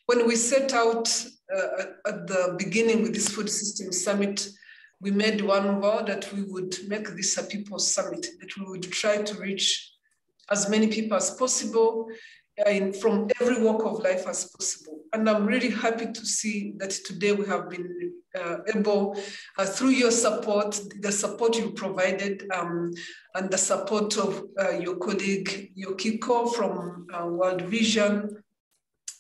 When we set out at the beginning with this food system summit, we made one vow that we would make this a people's summit, that we would try to reach as many people as possible from every walk of life as possible. And I'm really happy to see that today we have been able, through your support, the support you provided, and the support of your colleague Yokiko from World Vision,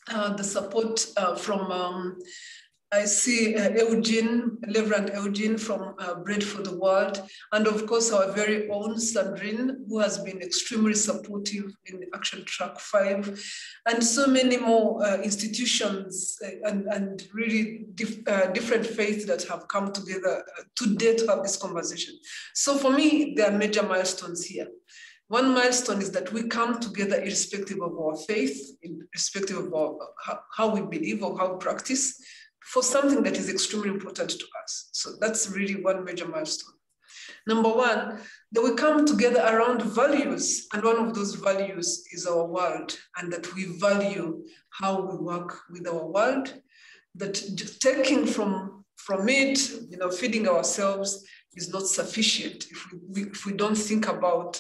the support from I see Eugene, Reverend Eugene from Bread for the World, and of course our very own Sandrine, who has been extremely supportive in Action Track 5, and so many more institutions and really different faiths that have come together today to have this conversation. So for me, there are major milestones here. One milestone is that we come together irrespective of our faith, irrespective of how we believe or how we practice, for something that is extremely important to us. So that's really one major milestone. Number one, that we come together around values, and one of those values is our world, and that we value how we work with our world, that taking from it, feeding ourselves is not sufficient if we don't think about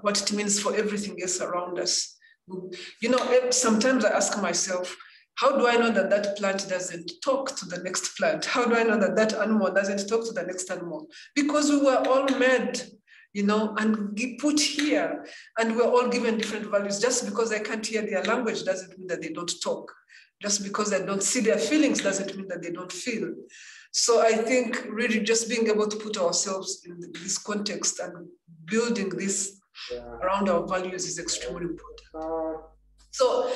what it means for everything else around us. Sometimes I ask myself, how do I know that that plant doesn't talk to the next plant? How do I know that that animal doesn't talk to the next animal? Because we were all made, and put here, and we're all given different values. Just because I can't hear their language doesn't mean that they don't talk. Just because I don't see their feelings doesn't mean that they don't feel. So I think really just being able to put ourselves in this context and building this around our values is extremely important. So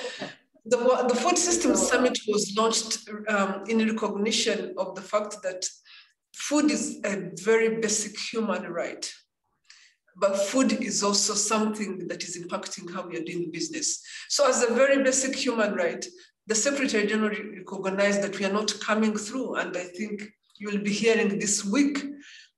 the Food Systems Summit was launched in recognition of the fact that food is a very basic human right. But food is also something that is impacting how we are doing business. So as a very basic human right, the Secretary General recognized that we are not coming through. And I think you will be hearing this week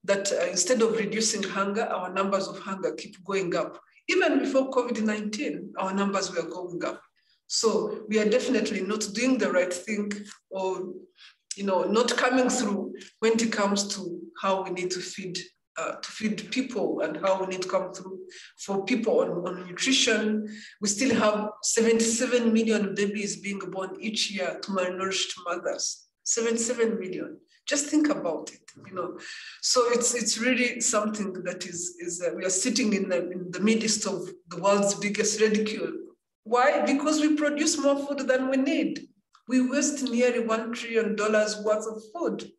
that instead of reducing hunger, our numbers of hunger keep going up. Even before COVID-19, our numbers were going up. So we are definitely not doing the right thing, or not coming through when it comes to how we need to feed people and how we need to come through for people on nutrition. We still have 77 million babies being born each year to malnourished mothers. 77 million. Just think about it, So it's really something that is we are sitting in the midst of the world's biggest ridicule. Why? Because we produce more food than we need. We waste nearly $1 trillion worth of food.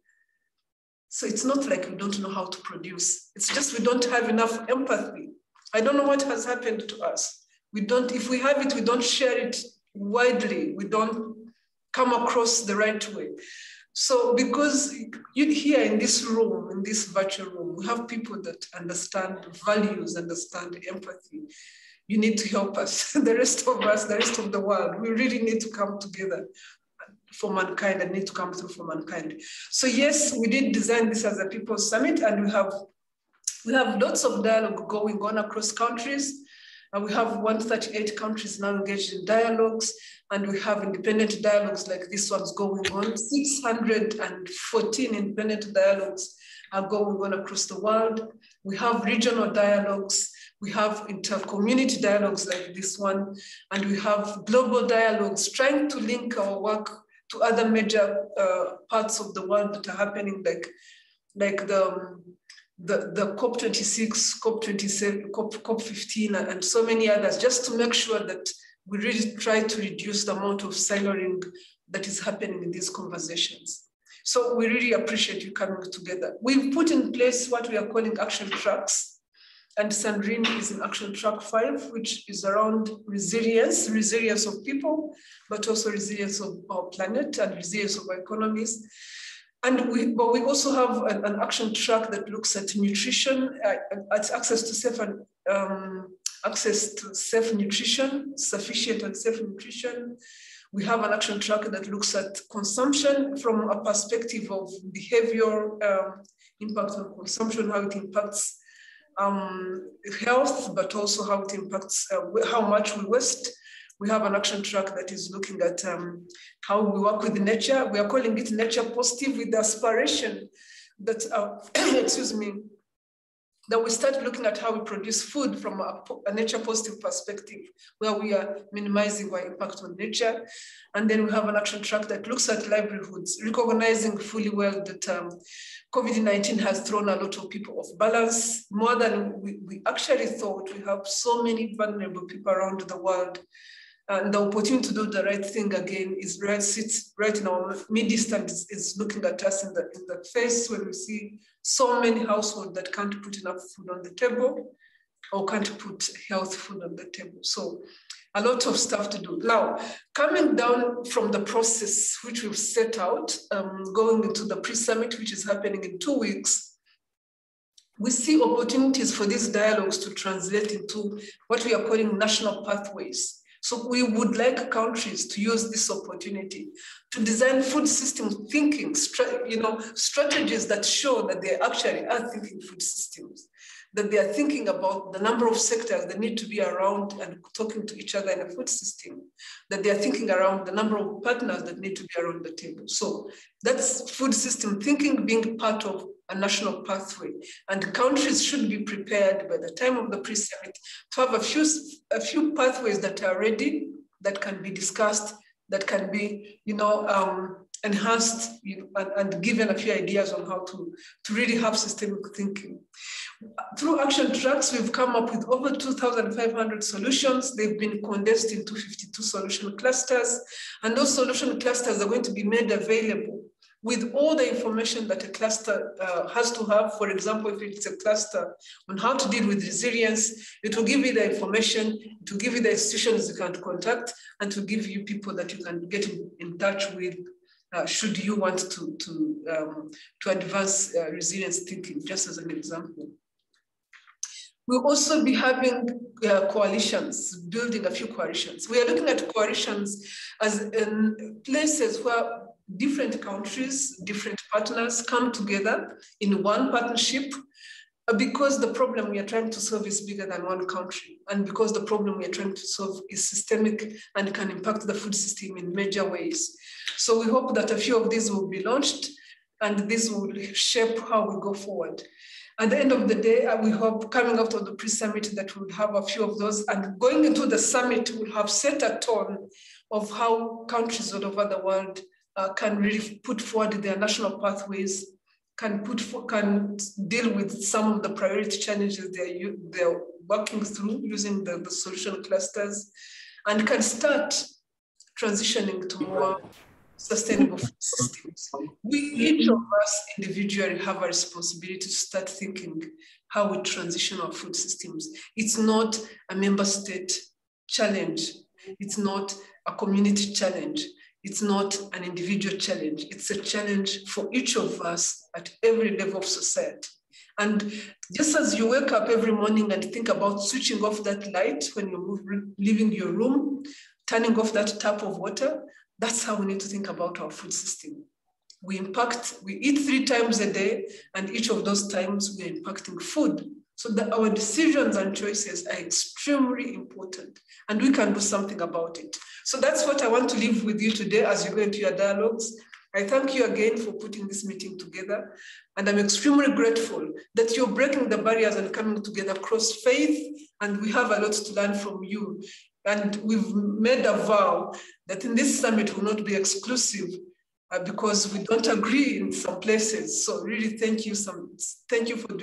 So it's not like we don't know how to produce. It's just we don't have enough empathy. I don't know what has happened to us. If we have it, we don't share it widely. We don't come across the right way. So because here in this room, in this virtual room, we have people that understand values, understand empathy. You need to help us. The rest of us, the rest of the world, we really need to come together for mankind and need to come through for mankind. So yes, we did design this as a People's Summit, and we have lots of dialogue going on across countries. We have 138 countries now engaged in dialogues, and we have independent dialogues like this one's going on. 614 independent dialogues are going on across the world. We have regional dialogues. We have inter-community dialogues like this one, and we have global dialogues trying to link our work to other major parts of the world that are happening, like the COP26, COP27, COP15, and so many others, just to make sure that we really try to reduce the amount of siloing that is happening in these conversations. So we really appreciate you coming together. We've put in place what we are calling action tracks. And Sandrine is in Action Track 5, which is around resilience of people, but also resilience of our planet and resilience of our economies. But we also have an action track that looks at nutrition, at access to safe nutrition, sufficient and safe nutrition. We have an action track that looks at consumption from a perspective of behavior, impact on consumption, how it impacts health, but also how it impacts how much we waste. We have an action track that is looking at how we work with nature. We are calling it nature positive, with the aspiration that, excuse me, that we start looking at how we produce food from a nature positive perspective, where we are minimizing our impact on nature. And then we have an action track that looks at livelihoods, recognizing fully well that COVID-19 has thrown a lot of people off balance, more than we actually thought. We have so many vulnerable people around the world. And the opportunity to do the right thing again sits right in our midst and is looking at us in the face when we see so many households that can't put enough food on the table or can't put healthy food on the table. So a lot of stuff to do. Now, coming down from the process which we've set out, going into the pre-summit, which is happening in 2 weeks, we see opportunities for these dialogues to translate into what we are calling national pathways. So we would like countries to use this opportunity to design food system thinking, strategies that show that they actually are thinking food systems, that they are thinking about the number of sectors that need to be around and talking to each other in a food system, that they are thinking around the number of partners that need to be around the table. So that's food system thinking being part of a national pathway. And countries should be prepared by the time of the pre-summit to have a few pathways that are ready, that can be discussed, that can be, enhanced, and given a few ideas on how to really have systemic thinking. Through action tracks, we've come up with over 2,500 solutions. They've been condensed into 52 solution clusters, and those solution clusters are going to be made available with all the information that a cluster has to have. For example, if it's a cluster on how to deal with resilience, it will give you the information, it will give you the institutions you can contact, and to give you people that you can get in touch with should you want to advance resilience thinking, just as an example. We'll also be having coalitions, building a few coalitions. We are looking at coalitions as places where different countries, different partners come together in one partnership, because the problem we are trying to solve is bigger than one country, and because the problem we are trying to solve is systemic and can impact the food system in major ways. So we hope that a few of these will be launched, and this will shape how we go forward. At the end of the day, we hope coming out of the pre-summit that we'll have a few of those, and going into the summit, we'll have set a tone of how countries all over the world can really put forward their national pathways, can deal with some of the priority challenges they're working through using the solution clusters, and can start transitioning to more sustainable food systems. Each of us individually have a responsibility to start thinking how we transition our food systems. It's not a member state challenge. It's not a community challenge. It's not an individual challenge. It's a challenge for each of us at every level of society. And just as you wake up every morning and think about switching off that light when you're leaving your room, turning off that tap of water, that's how we need to think about our food system. We eat 3 times a day, and each of those times we're impacting food. So that our decisions and choices are extremely important, and we can do something about it. So that's what I want to leave with you today as you go into your dialogues. I thank you again for putting this meeting together, and I'm extremely grateful that you're breaking the barriers and coming together across faith, and we have a lot to learn from you. And we've made a vow that in this summit will not be exclusive, because we don't agree in some places. So really thank you for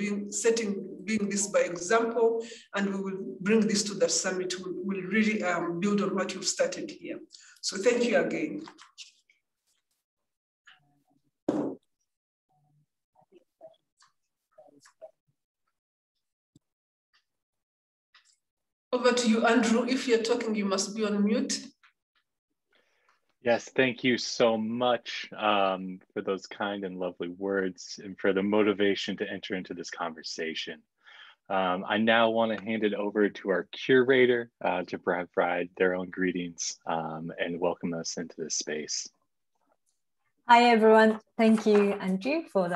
being this by example, and we will bring this to the summit. We'll really build on what you've started here. So thank you again. Over to you, Andrew. If you're talking, you must be on mute. Yes, thank you so much for those kind and lovely words and for the motivation to enter into this conversation. I now want to hand it over to our curator to provide their own greetings and welcome us into this space. Hi, everyone. Thank you, Andrew, for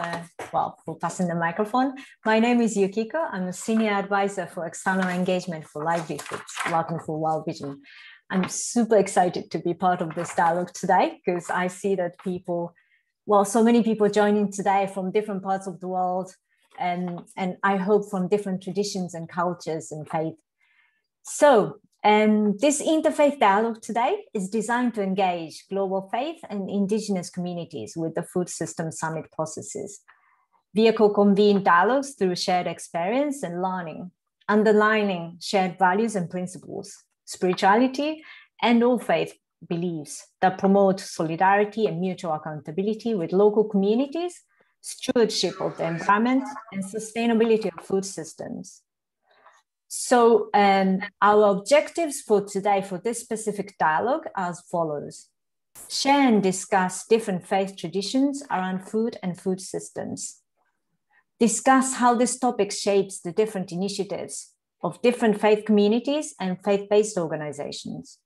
passing the microphone. My name is Yukiko. I'm a senior advisor for external engagement for livelihoods, working for World Vision. I'm super excited to be part of this dialogue today, because I see that so many people joining today from different parts of the world, and I hope from different traditions and cultures and faith. So this interfaith dialogue today is designed to engage global faith and indigenous communities with the Food System Summit processes via co-convened dialogues through shared experience and learning, underlining shared values and principles, spirituality, and all faith beliefs that promote solidarity and mutual accountability with local communities, stewardship of the environment, and sustainability of food systems. So our objectives for today for this specific dialogue are as follows. Share and discuss different faith traditions around food and food systems. Discuss how this topic shapes the different initiatives of different faith communities and faith-based organizations.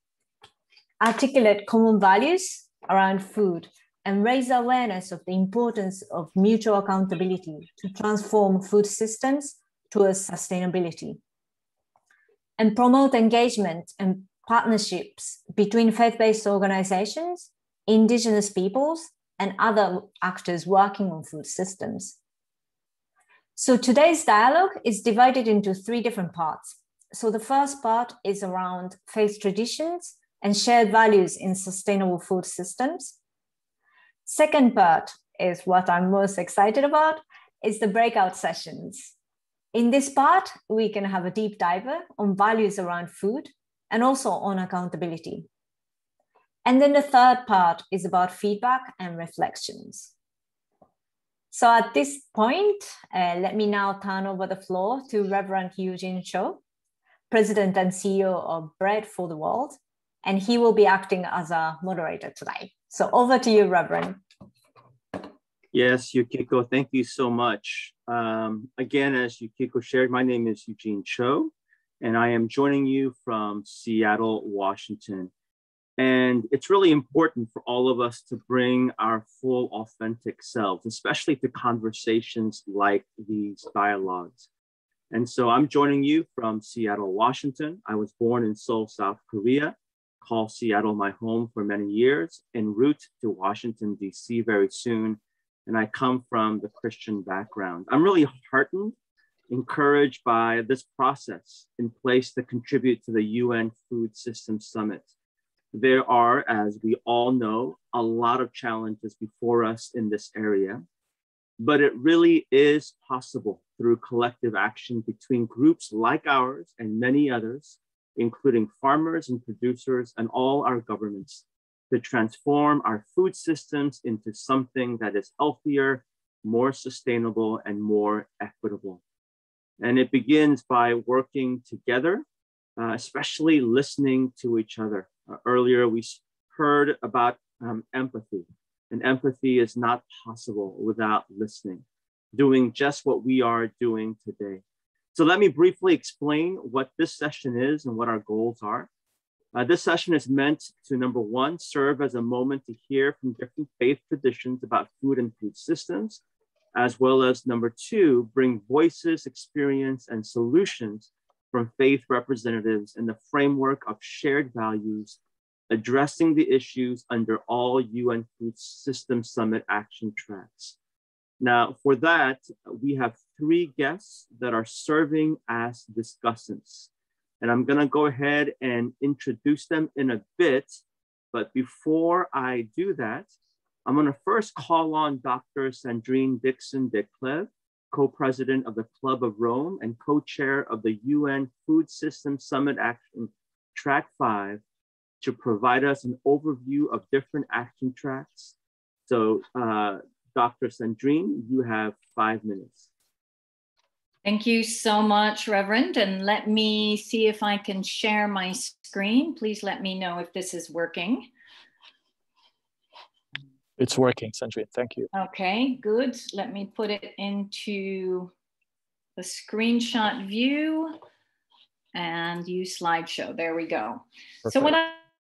Articulate common values around food and raise awareness of the importance of mutual accountability to transform food systems towards sustainability. And promote engagement and partnerships between faith-based organizations, indigenous peoples, and other actors working on food systems. So today's dialogue is divided into 3 different parts. So the first part is around faith traditions and shared values in sustainable food systems. Second part is what I'm most excited about, is the breakout sessions. In this part, we can have a deep dive on values around food and also on accountability. And then the third part is about feedback and reflections. So at this point, let me now turn over the floor to Reverend Eugene Cho, President and CEO of Bread for the World, and he will be acting as a moderator today. So over to you, Reverend. Yes, Yukiko, thank you so much. Again, as Yukiko shared, my name is Eugene Cho, and I am joining you from Seattle, Washington. And it's really important for all of us to bring our full authentic selves, especially to conversations like these dialogues. And so I'm joining you from Seattle, Washington. I was born in Seoul, South Korea, call Seattle my home for many years, en route to Washington, DC very soon. And I come from the Christian background. I'm really heartened, encouraged by this process in place to contribute to the UN Food System Summit. There are, as we all know, a lot of challenges before us in this area, but it really is possible through collective action between groups like ours and many others, including farmers and producers and all our governments, to transform our food systems into something that is healthier, more sustainable, and more equitable. And it begins by working together, especially listening to each other. Earlier, we heard about empathy, and empathy is not possible without listening, doing just what we are doing today. So let me briefly explain what this session is and what our goals are. This session is meant to, number one, serve as a moment to hear from different faith traditions about food and food systems, as well as number two, bring voices, experience, and solutions from faith representatives in the framework of shared values, addressing the issues under all UN Food System Summit action tracks. Now, for that, we have 3 guests that are serving as discussants. And I'm gonna go ahead and introduce them in a bit, but before I do that, I'm gonna first call on Dr. Sandrine Dixon-DeCleve, co-president of the Club of Rome and co-chair of the UN Food System Summit Action Track 5, to provide us an overview of different action tracks. So Dr. Sandrine, you have 5 minutes. Thank you so much, Reverend. And let me see if I can share my screen. Please let me know if this is working. It's working, Sandrine, thank you. Okay, good. Let me put it into the screenshot view and use slideshow. There we go. Perfect. So what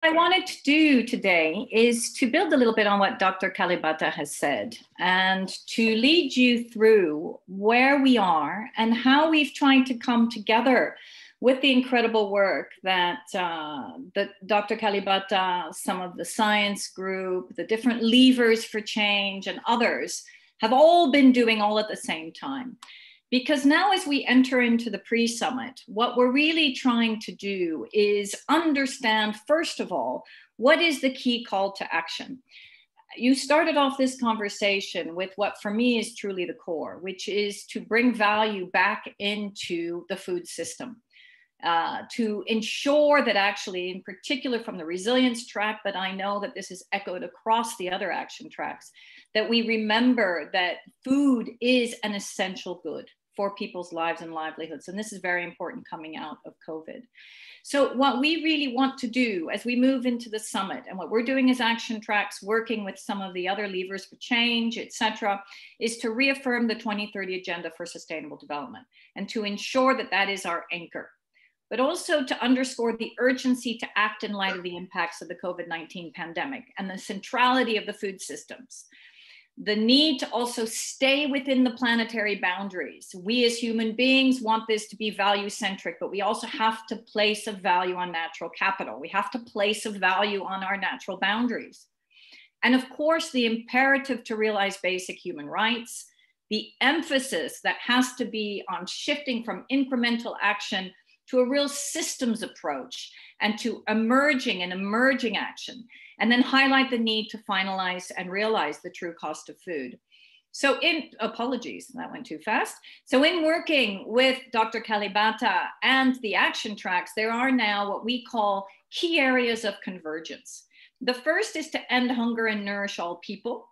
I wanted to do today is to build a little bit on what Dr. Kalibata has said and to lead you through where we are and how we've tried to come together with the incredible work that Dr. Kalibata, some of the science group, the different levers for change and others have all been doing all at the same time. Because now as we enter into the pre-summit, what we're really trying to do is understand, first of all, what is the key call to action? You started off this conversation with what for me is truly the core, which is to bring value back into the food system. To ensure that actually, in particular from the resilience track, but I know that this is echoed across the other action tracks, that we remember that food is an essential good for people's lives and livelihoods. And this is very important coming out of COVID. So what we really want to do as we move into the summit, and what we're doing as action tracks, working with some of the other levers for change, et cetera, is to reaffirm the 2030 Agenda for Sustainable Development and to ensure that that is our anchor, but also to underscore the urgency to act in light of the impacts of the COVID-19 pandemic and the centrality of the food systems. The need to also stay within the planetary boundaries. We as human beings want this to be value-centric, but we also have to place a value on natural capital. We have to place a value on our natural boundaries. And of course, the imperative to realize basic human rights, the emphasis that has to be on shifting from incremental action to a real systems approach and to emerging action, and then highlight the need to finalize and realize the true cost of food. So apologies, that went too fast. So in working with Dr. Kalibata and the action tracks, there are now what we call key areas of convergence. The first is to end hunger and nourish all people.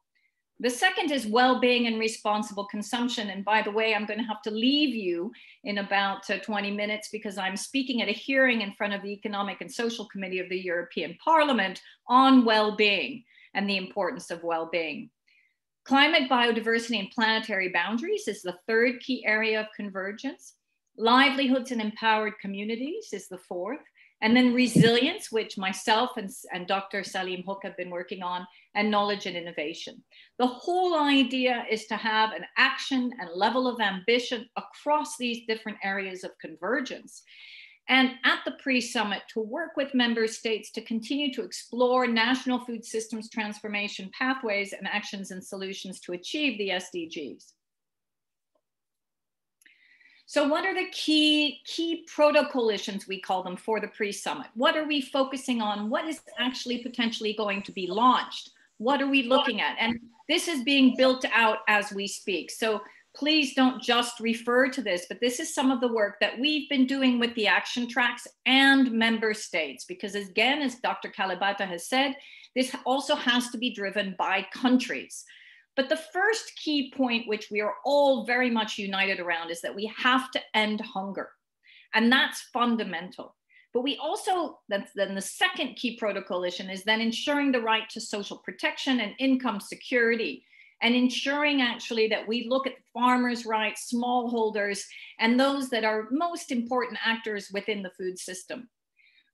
The second is well-being and responsible consumption. And by the way, I'm going to have to leave you in about 20 minutes because I'm speaking at a hearing in front of the Economic and Social Committee of the European Parliament on well-being and the importance of well-being. Climate, biodiversity, and planetary boundaries is the third key area of convergence. Livelihoods and empowered communities is the fourth. And then resilience, which myself and Dr. Salim Hook have been working on, and knowledge and innovation. The whole idea is to have an action and level of ambition across these different areas of convergence. And at the pre-summit, to work with member states to continue to explore national food systems transformation pathways and actions and solutions to achieve the SDGs. So what are the key proto-coalitions, we call them, for the pre-summit? What are we focusing on? What is actually potentially going to be launched? What are we looking at? And this is being built out as we speak. So please don't just refer to this, but this is some of the work that we've been doing with the action tracks and member states, because again, as Dr. Kalibata has said, this also has to be driven by countries. But the first key point, which we are all very much united around, is that we have to end hunger. And that's fundamental. But we also, then the second key proto-coalition is then ensuring the right to social protection and income security, and ensuring actually that we look at farmers' rights, smallholders, and those that are most important actors within the food system.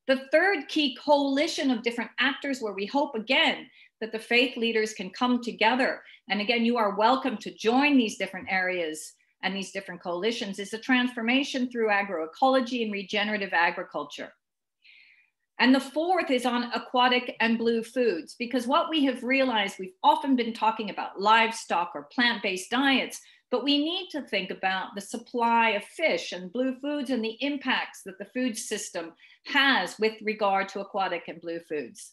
The third key coalition of different actors, where we hope again that the faith leaders can come together, and again, you are welcome to join these different areas and these different coalitions, is the transformation through agroecology and regenerative agriculture. And the fourth is on aquatic and blue foods, because what we have realized, we've often been talking about livestock or plant-based diets, but we need to think about the supply of fish and blue foods and the impacts that the food system has with regard to aquatic and blue foods.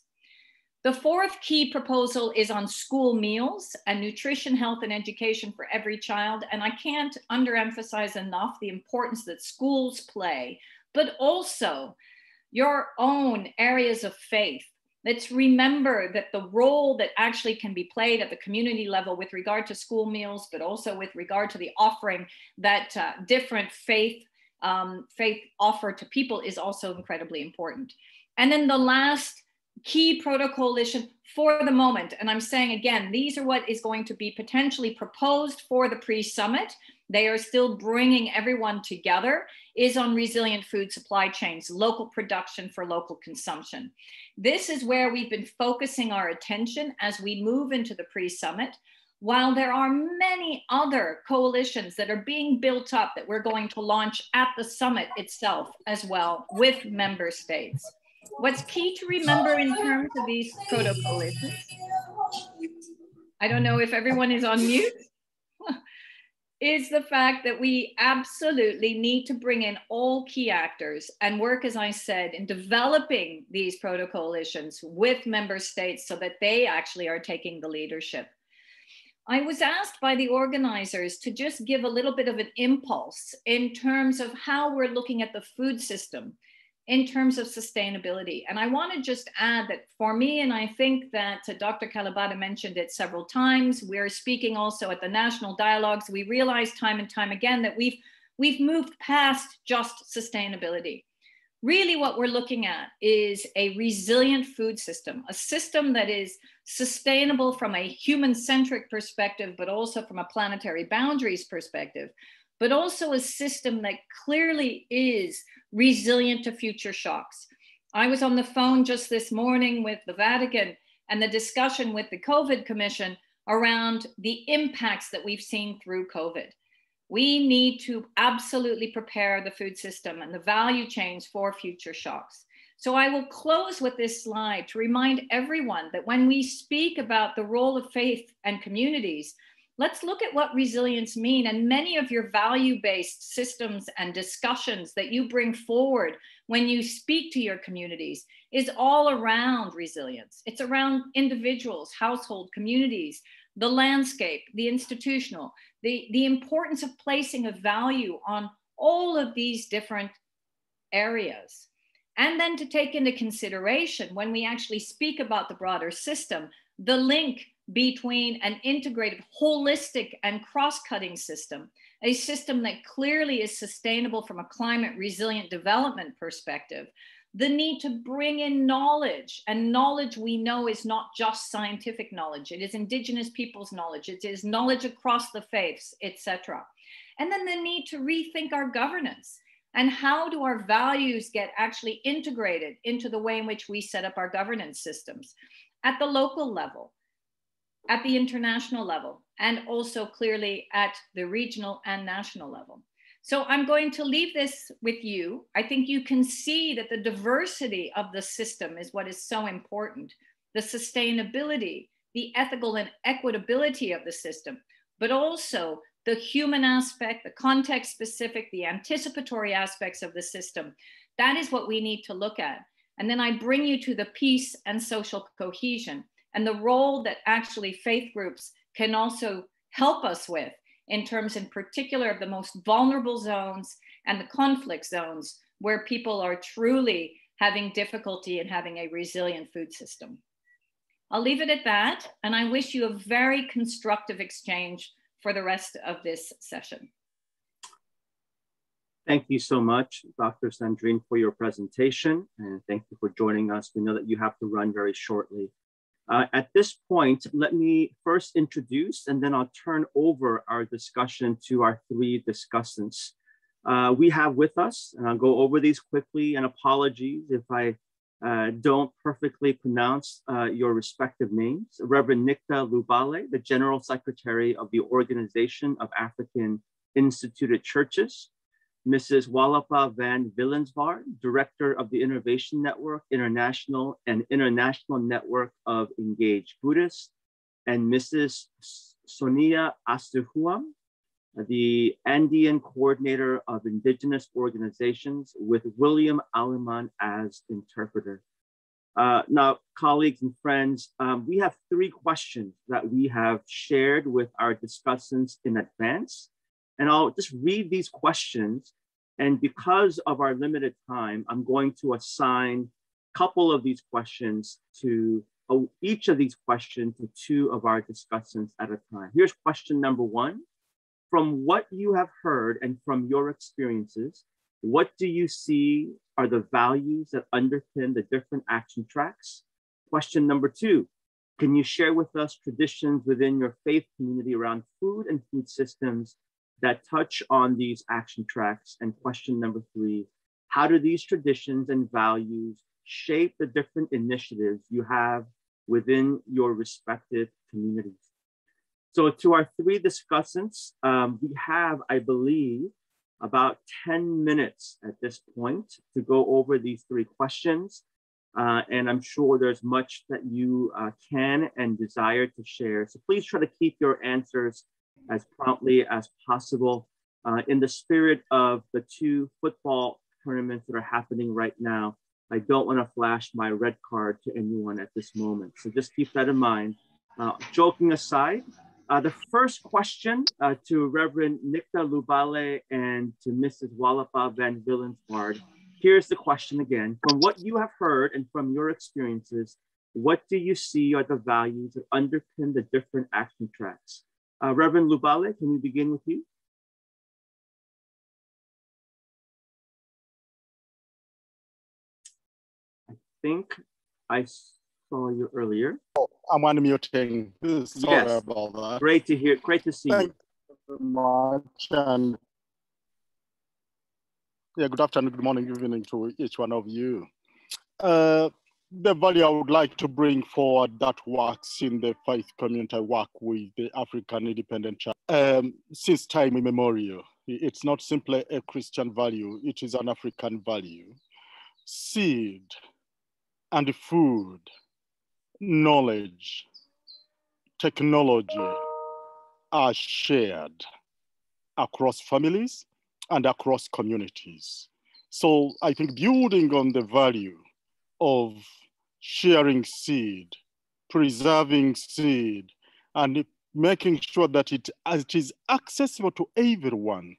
The fourth key proposal is on school meals and nutrition, health, and education for every child. And I can't underemphasize enough the importance that schools play, but also your own areas of faith. Let's remember that the role that actually can be played at the community level with regard to school meals, but also with regard to the offering that different faith offer to people is also incredibly important. And then the last key proto-coalition for the moment, and I'm saying again, these are what is going to be potentially proposed for the pre-summit. They are still bringing everyone together, is on resilient food supply chains, local production for local consumption. This is where we've been focusing our attention as we move into the pre-summit, while there are many other coalitions that are being built up that we're going to launch at the summit itself as well with member states. What's key to remember in terms of these proto-coalitions, I don't know if everyone is on mute, is the fact that we absolutely need to bring in all key actors and work, as I said, in developing these proto-coalitions with member states so that they actually are taking the leadership. I was asked by the organizers to just give a little bit of an impulse in terms of how we're looking at the food system in terms of sustainability. And I want to just add that for me, and I think that Dr. Kalibata mentioned it several times, we're speaking also at the national dialogues, we realize time and time again that we've moved past just sustainability. Really what we're looking at is a resilient food system, a system that is sustainable from a human-centric perspective, but also from a planetary boundaries perspective, but also a system that clearly is resilient to future shocks. I was on the phone just this morning with the Vatican and the discussion with the COVID Commission around the impacts that we've seen through COVID. We need to absolutely prepare the food system and the value chains for future shocks. So I will close with this slide to remind everyone that when we speak about the role of faith and communities, let's look at what resilience means. And many of your value-based systems and discussions that you bring forward when you speak to your communities is all around resilience. It's around individuals, household, communities, the landscape, the institutional, the importance of placing a value on all of these different areas. And then to take into consideration when we actually speak about the broader system, the link between an integrated, holistic, and cross-cutting system, a system that clearly is sustainable from a climate resilient development perspective, the need to bring in knowledge, and knowledge we know is not just scientific knowledge, it is indigenous people's knowledge, it is knowledge across the faiths, etc. And then the need to rethink our governance, and how do our values get actually integrated into the way in which we set up our governance systems at the local level, at the international level, and also clearly at the regional and national level. So I'm going to leave this with you. I think you can see that the diversity of the system is what is so important. The sustainability, the ethical and equitability of the system, but also the human aspect, the context specific, the anticipatory aspects of the system. That is what we need to look at. And then I bring you to the peace and social cohesion and the role that actually faith groups can also help us with in terms in particular of the most vulnerable zones and the conflict zones where people are truly having difficulty in having a resilient food system. I'll leave it at that, and I wish you a very constructive exchange for the rest of this session. Thank you so much, Dr. Sandrine, for your presentation, and thank you for joining us. We know that you have to run very shortly. At this point, let me first introduce, and then I'll turn over our discussion to our three discussants. We have with us, and I'll go over these quickly, and apologies if I don't perfectly pronounce your respective names. Reverend Nikta Lubale, the General Secretary of the Organization of African Instituted Churches. Mrs. Walapa van Willensvaart, Director of the Innovation Network International and International Network of Engaged Buddhists, and Mrs. Sonia Astuhuam, the Andean Coordinator of Indigenous Organizations, with William Aliman as interpreter. Now, colleagues and friends, we have three questions that we have shared with our discussants in advance. And I'll just read these questions. And because of our limited time, I'm going to assign a couple of these questions to each of these questions to two of our discussants at a time. Here's question number one. From what you have heard and from your experiences, what do you see are the values that underpin the different action tracks? Question number two, can you share with us traditions within your faith community around food and food systems that touch on these action tracks? And question number three, how do these traditions and values shape the different initiatives you have within your respective communities? So to our three discussants, we have, I believe, about 10 minutes at this point to go over these three questions. And I'm sure there's much that you can and desire to share. So please try to keep your answers as promptly as possible. In the spirit of the two football tournaments that are happening right now, I don't want to flash my red card to anyone at this moment. So just keep that in mind. Joking aside, the first question to Reverend Nikta Lubale and to Mrs. Walapa Van Willenswaard. Here's the question again. From what you have heard and from your experiences, what do you see are the values that underpin the different action tracks? Reverend Lubale, can we begin with you? I think I saw you earlier. Oh, I'm unmuting. Sorry yes. about that. Great to hear. Great to see you. Thank you very much. And yeah, good afternoon, good morning, good evening to each one of you. The value I would like to bring forward that works in the faith community I work with, the African Independent Church, since time immemorial. It's not simply a Christian value, it is an African value. Seed and food, knowledge, technology are shared across families and across communities. So I think building on the value of sharing seed, preserving seed, and making sure that it is accessible to everyone.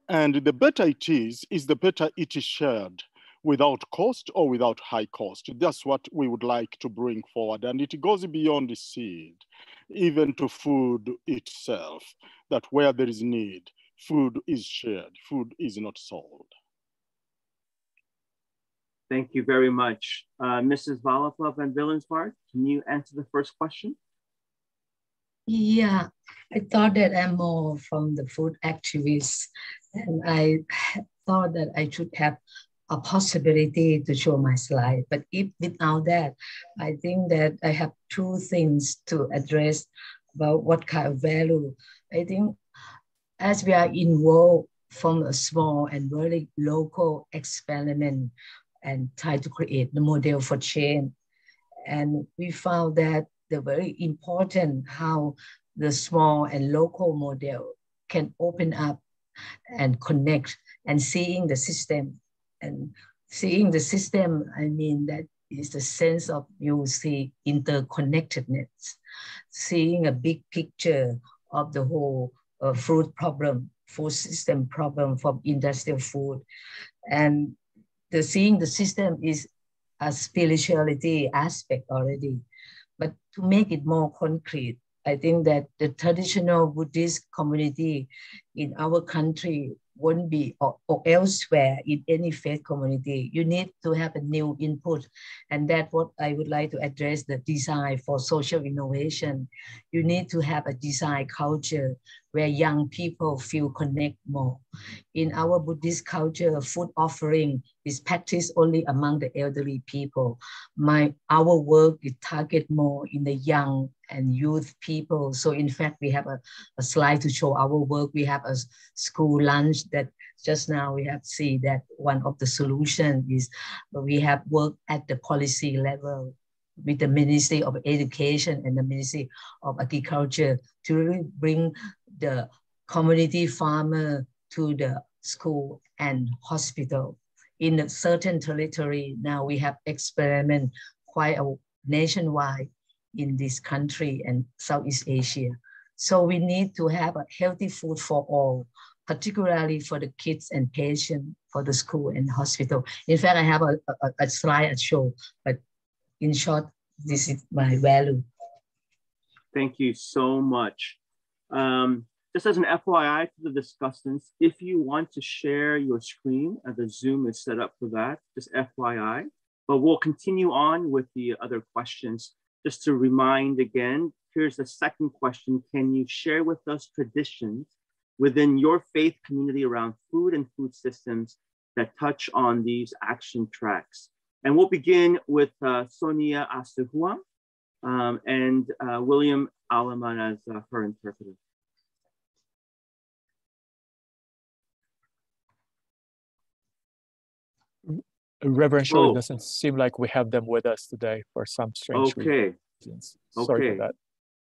And the better it is the better it is shared without cost or without high cost. That's what we would like to bring forward. And it goes beyond the seed, even to food itself, that where there is need, food is shared, food is not sold. Thank you very much. Mrs. Walapa Van Willenswaard, can you answer the first question? Yeah, I thought that I'm more from the food activists, and I thought that I should have a possibility to show my slide. But if without that, I think that I have two things to address about what kind of value. I think as we are involved from a small and very local experiment and try to create the model for change. And we found that the very important how the small and local model can open up and connect and seeing the system. And seeing the system, I mean, that is the sense of you see interconnectedness, seeing a big picture of the whole food problem, food system problem from industrial food. And seeing the system is a spirituality aspect already. But to make it more concrete, I think that the traditional Buddhist community in our country won't be, or elsewhere in any faith community, you need to have a new input. And that's what I would like to address, the design for social innovation. You need to have a design culture where young people feel connect more. In our Buddhist culture, food offering is practiced only among the elderly people. Our work is target more in the young and youth people. So in fact, we have a slide to show our work. We have a school lunch that just now we have seen that one of the solutions is we have worked at the policy level with the Ministry of Education and the Ministry of Agriculture to really bring the community farmer to the school and hospital. In a certain territory, now we have experiment quite nationwide in this country and Southeast Asia. So we need to have a healthy food for all, particularly for the kids and patients, for the school and hospital. In fact, I have a slide to show, but in short, this is my value. Thank you so much. Just as an FYI to the discussants, if you want to share your screen, the Zoom is set up for that, just FYI. But we'll continue on with the other questions. Just to remind again, here's the second question. Can you share with us traditions within your faith community around food and food systems that touch on these action tracks? And we'll begin with Sonia Asuhuang. and William Alaman as her interpreter. Reverend Shaw, it doesn't seem like we have them with us today for some strange reasons. Sorry for that.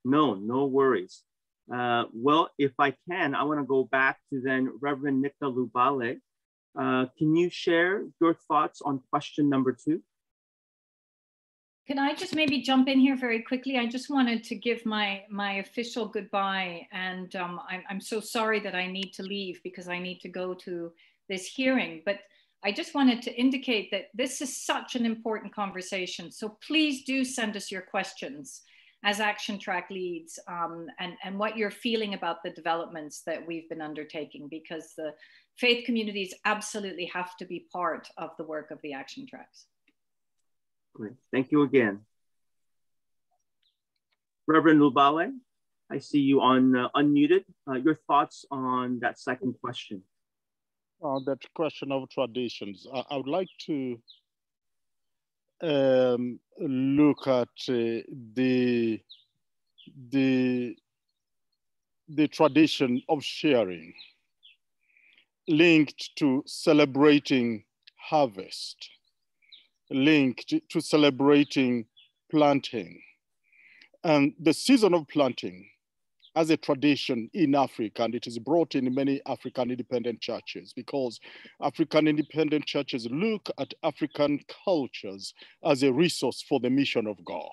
No worries. Well, if I can, I want to go back to then Reverend Nika Lubale. Can you share your thoughts on question number 2? Can I just maybe jump in here very quickly? I just wanted to give my official goodbye, and I'm so sorry that I need to leave because I need to go to this hearing, but I just wanted to indicate that this is such an important conversation. So please do send us your questions as Action Track leads, and what you're feeling about the developments that we've been undertaking, because the faith communities absolutely have to be part of the work of the Action Tracks. Great, thank you again. Reverend Lubale, I see you on unmuted. Your thoughts on that second question? That question of traditions, I would like to look at the tradition of sharing linked to celebrating harvest, linked to celebrating planting. And the season of planting as a tradition in Africa, and it is brought in many African independent churches, because African independent churches look at African cultures as a resource for the mission of God,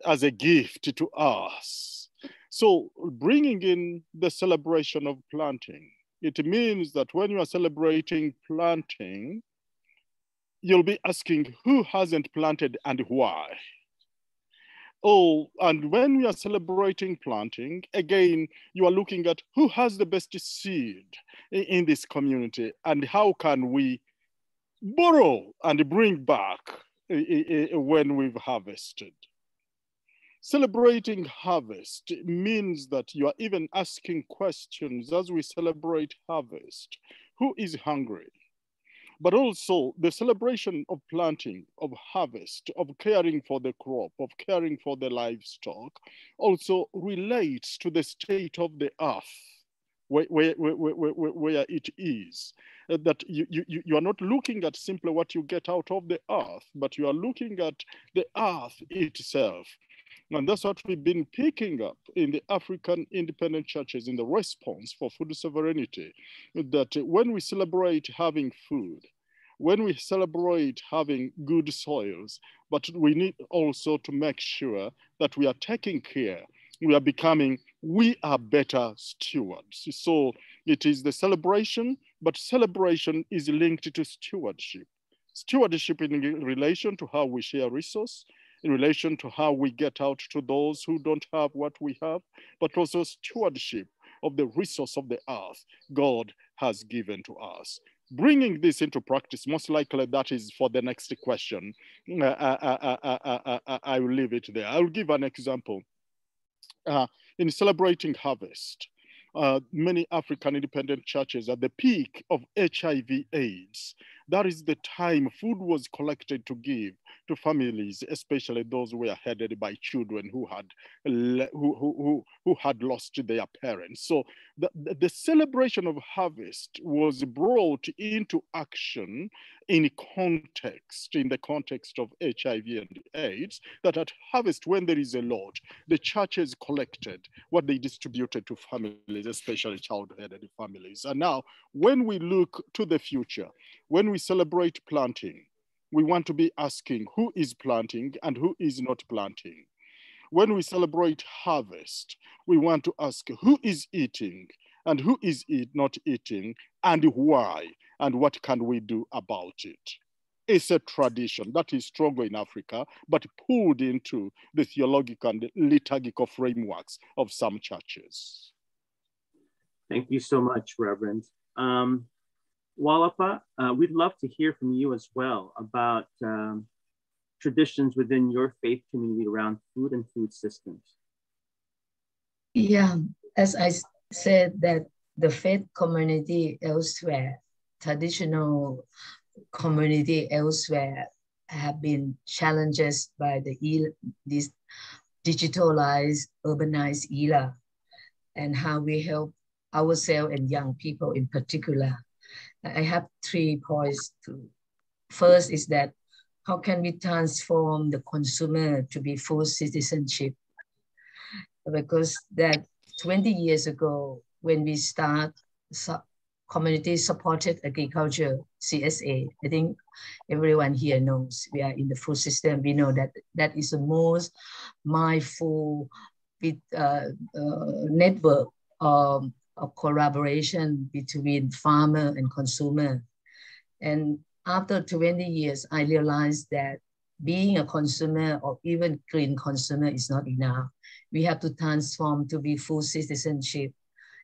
as a gift to us. So bringing in the celebration of planting, it means that when you are celebrating planting, you'll be asking who hasn't planted and why. Oh, and when we are celebrating planting, again, you are looking at who has the best seed in this community and how can we borrow and bring back when we've harvested. Celebrating harvest means that you are even asking questions as we celebrate harvest. Who is hungry? But also the celebration of planting, of harvest, of caring for the crop, of caring for the livestock, also relates to the state of the earth, where it is. That you are not looking at simply what you get out of the earth, but you are looking at the earth itself. And that's what we've been picking up in the African independent churches in the response for food sovereignty, that when we celebrate having food, when we celebrate having good soils, but we need also to make sure that we are taking care, we are better stewards. So it is the celebration, but celebration is linked to stewardship. Stewardship in relation to how we share resource, in relation to how we get out to those who don't have what we have, but also stewardship of the resource of the earth God has given to us. Bringing this into practice, most likely that is for the next question. I will leave it there. I'll give an example. In celebrating harvest, many African independent churches at the peak of HIV/AIDS, that is the time food was collected to give to families, especially those who were headed by children who had lost their parents. So the celebration of harvest was brought into action in the context of HIV and AIDS, that at harvest, when there is a lot, the churches collected what they distributed to families, especially child-headed families. And now, when we look to the future, when we celebrate planting, we want to be asking who is planting and who is not planting. When we celebrate harvest, we want to ask who is eating and who is not eating and why, and what can we do about it. It's a tradition that is stronger in Africa, but pulled into the theological and liturgical frameworks of some churches. Thank you so much, Reverend. Walapa, we'd love to hear from you as well about traditions within your faith community around food and food systems. Yeah, as I said, that the faith community elsewhere, traditional community elsewhere, have been challenges by this digitalized, urbanized era, and how we help ourselves and young people in particular. I have 3 points. First is that how can we transform the consumer to be full citizenship? Because that 20 years ago, when we start community supported agriculture, CSA, I think everyone here knows we are in the food system. We know that that is the most mindful with network of collaboration between farmer and consumer. And after 20 years, I realized that being a consumer or even green consumer is not enough. We have to transform to be full citizenship.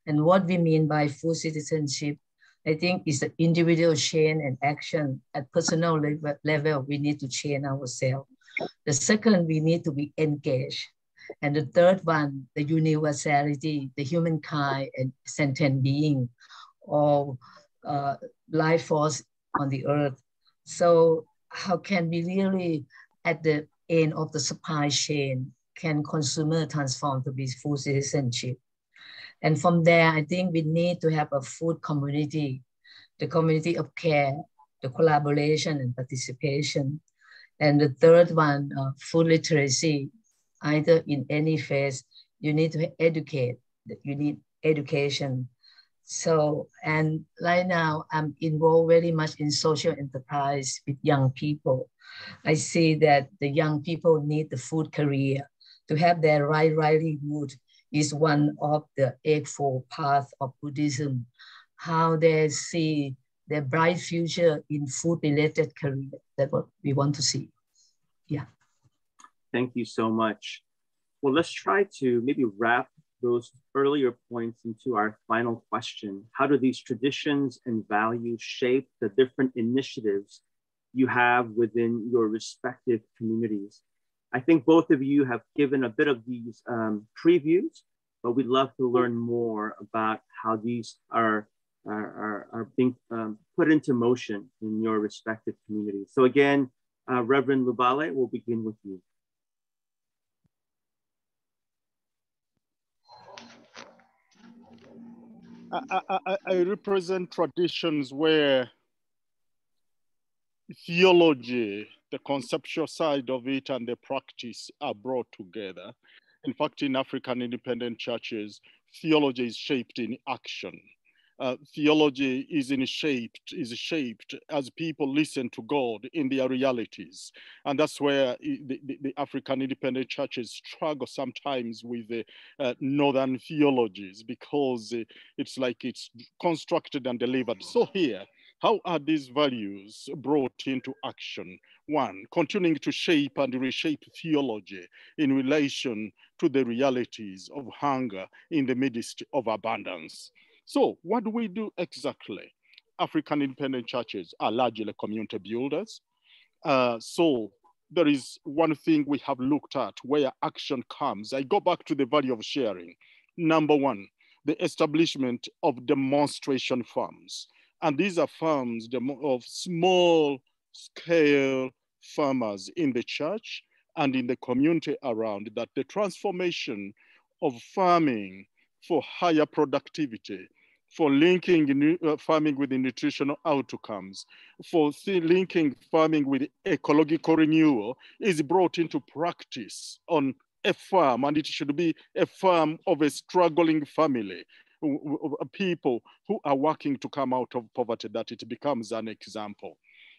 And what we mean by full citizenship, I think, is the individual change and action at personal level. We need to change ourselves. The second, we need to be engaged. And the third one, the universality, the humankind and sentient being, or life force on the earth. So how can we really, at the end of the supply chain, can consumer transform to be full citizenship? And from there, I think we need to have a food community, the community of care, the collaboration and participation. And the third one, food literacy, either in any phase, you need to educate, you need education. So, and right now I'm involved very much in social enterprise with young people. I see that the young people need the food career to have their right livelihood is one of the eightfold paths of Buddhism, how they see their bright future in food-related career. That's what we want to see. Yeah. Thank you so much. Well, let's try to maybe wrap those earlier points into our final question. How do these traditions and values shape the different initiatives you have within your respective communities? I think both of you have given a bit of these previews, but we'd love to learn more about how these are being put into motion in your respective communities. So again, Reverend Lubale, we'll begin with you. I represent traditions where theology, the conceptual side of it, and the practice are brought together. In fact, in African independent churches, theology is shaped in action. Theology is shaped as people listen to God in their realities. And that's where the African independent churches struggle sometimes with the northern theologies, because it's like it's constructed and delivered. So here, how are these values brought into action? One, continuing to shape and reshape theology in relation to the realities of hunger in the midst of abundance. So what do we do exactly? African independent churches are largely community builders. So there is one thing we have looked at where action comes. I go back to the value of sharing. Number one, the establishment of demonstration farms. And these are farms of small scale farmers in the church and in the community around, that the transformation of farming for higher productivity, for linking farming with the nutritional outcomes, for linking farming with ecological renewal is brought into practice on a farm, and it should be a farm of a struggling family, people who are working to come out of poverty, that it becomes an example.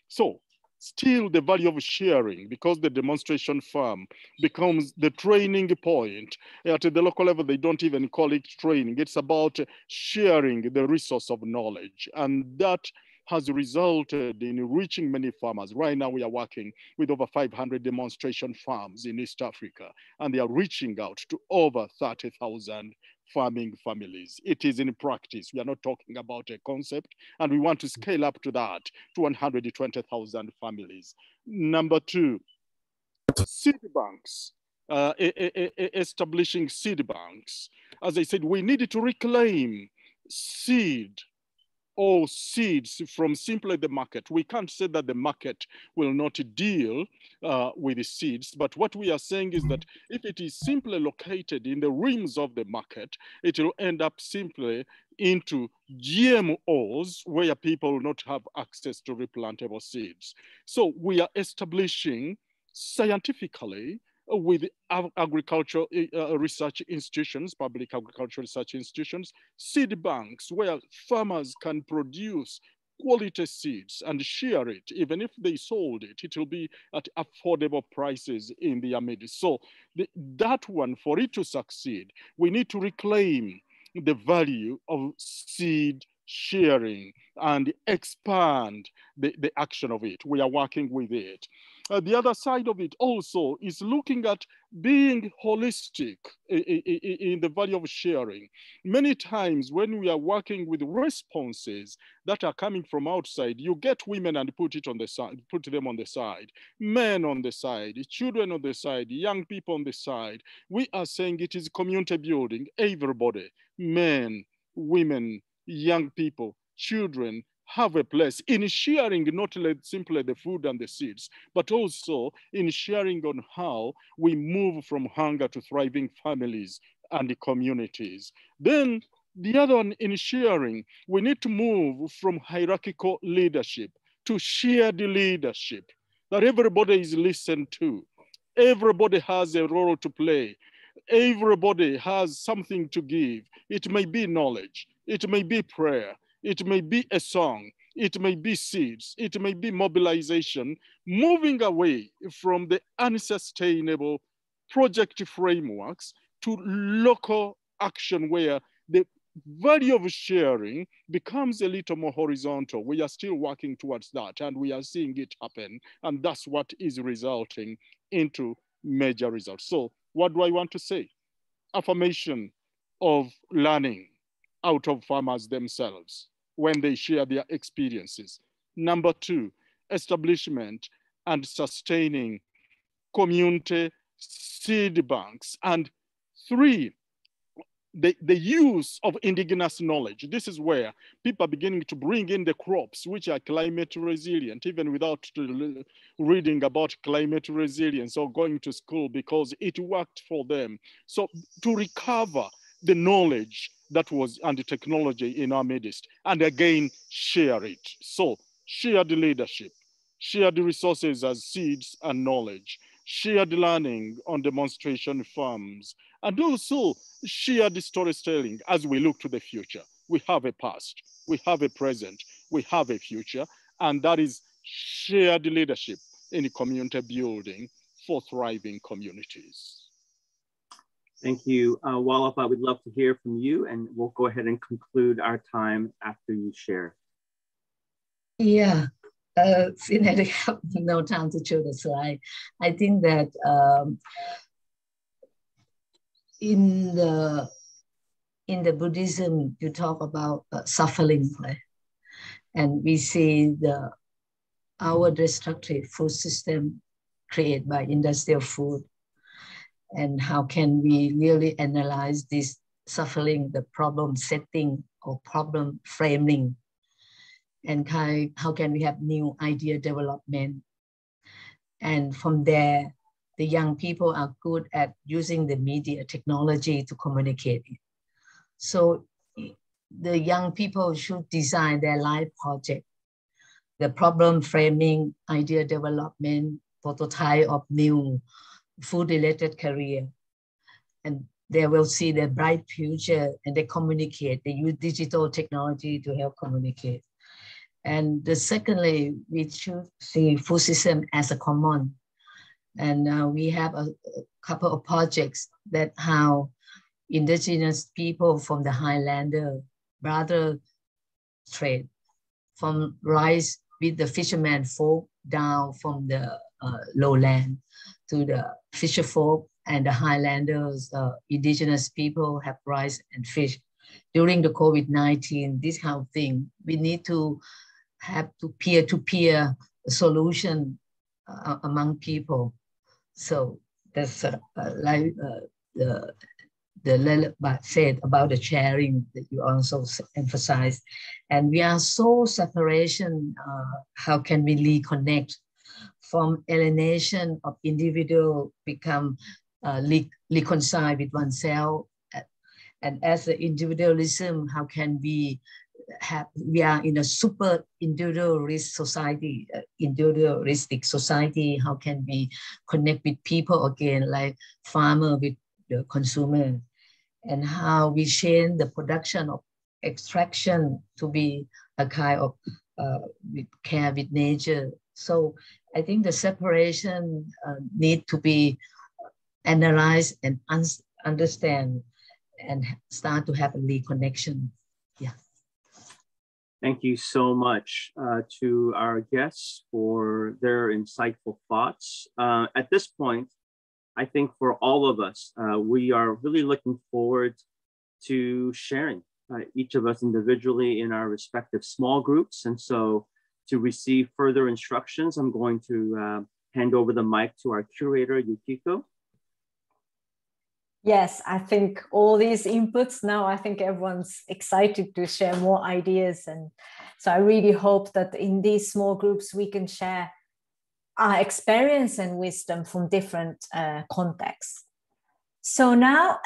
So still the value of sharing, because the demonstration farm becomes the training point. At the local level, they don't even call it training. It's about sharing the resource of knowledge. And that has resulted in reaching many farmers. Right now, we are working with over 500 demonstration farms in East Africa, and they are reaching out to over 30,000 farming families. It is in practice. We are not talking about a concept, and we want to scale up to that, to 120,000 families. Number two, seed banks, establishing seed banks. As I said, we needed to reclaim seed or seeds from simply the market. We can't say that the market will not deal with the seeds, but what we are saying is that if it is simply located in the rims of the market, it will end up simply into GMOs where people will not have access to replantable seeds. So we are establishing scientifically with agricultural research institutions, public agricultural research institutions, seed banks where farmers can produce quality seeds and share it. Even if they sold it, it will be at affordable prices in their midst. So that one, for it to succeed, we need to reclaim the value of seed sharing and expand the action of it. We are working with it. The other side of it also is looking at being holistic in the value of sharing. Many times when we are working with responses that are coming from outside, you get women and put it on the side, put them on the side, men on the side, children on the side, young people on the side. We are saying it is community building, everybody, men, women, young people, children, have a place in sharing not simply the food and the seeds, but also in sharing on how we move from hunger to thriving families and communities. Then the other one in sharing, we need to move from hierarchical leadership to shared leadership, that everybody is listened to. Everybody has a role to play. Everybody has something to give. It may be knowledge, it may be prayer, it may be a song, it may be seeds, it may be mobilization, moving away from the unsustainable project frameworks to local action where the value of sharing becomes a little more horizontal. We are still working towards that and we are seeing it happen, and that's what is resulting into major results. So what do I want to say? Affirmation of learning out of farmers themselves when they share their experiences. Number two, establishment and sustaining community seed banks. And three, the use of indigenous knowledge. This is where people are beginning to bring in the crops which are climate resilient, even without reading about climate resilience or going to school, because it worked for them. So to recover the knowledge that was and the technology in our midst, and again, share it. So shared leadership, shared resources as seeds and knowledge, shared learning on demonstration farms, and also shared storytelling as we look to the future. We have a past, we have a present, we have a future, and that is shared leadership in community building for thriving communities. Thank you. Walapa, we'd love to hear from you, and we'll go ahead and conclude our time after you share. Yeah, since I have no time to show the slide, I think that in the Buddhism, you talk about suffering, right? And we see our destructive food system created by industrial food. And how can we really analyze this suffering, the problem setting or problem framing? And how can we have new idea development? And from there, the young people are good at using the media technology to communicate it. So the young people should design their life project, the problem framing, idea development, prototype of new food-related career. And they will see the bright future and they communicate, they use digital technology to help communicate. And secondly, we should see food system as a common. And we have a couple of projects that how indigenous people from the Highlander brother trade from rice with the fisherman folk down from the lowland to the fisher folk and the Highlanders, indigenous people have rice and fish. During the COVID-19, this kind of thing, we need to have to peer-to-peer solution among people. So that's said about the sharing that you also emphasized. And we are so separation, how can we reconnect from alienation of individual, become reconcile with oneself? And as the individualism, how can we are in a super individualist society, individualistic society. How can we connect with people again, like farmer with the consumer, and how we change the production of extraction to be a kind of with care with nature. So I think the separation need to be analyzed and understand and start to have a reconnection. Yeah. Thank you so much to our guests for their insightful thoughts. At this point, I think for all of us, we are really looking forward to sharing, each of us individually in our respective small groups. And so to receive further instructions, I'm going to hand over the mic to our curator, Yukiko. Yes, I think all these inputs now, I think everyone's excited to share more ideas. And so I really hope that in these small groups, we can share our experience and wisdom from different contexts. So now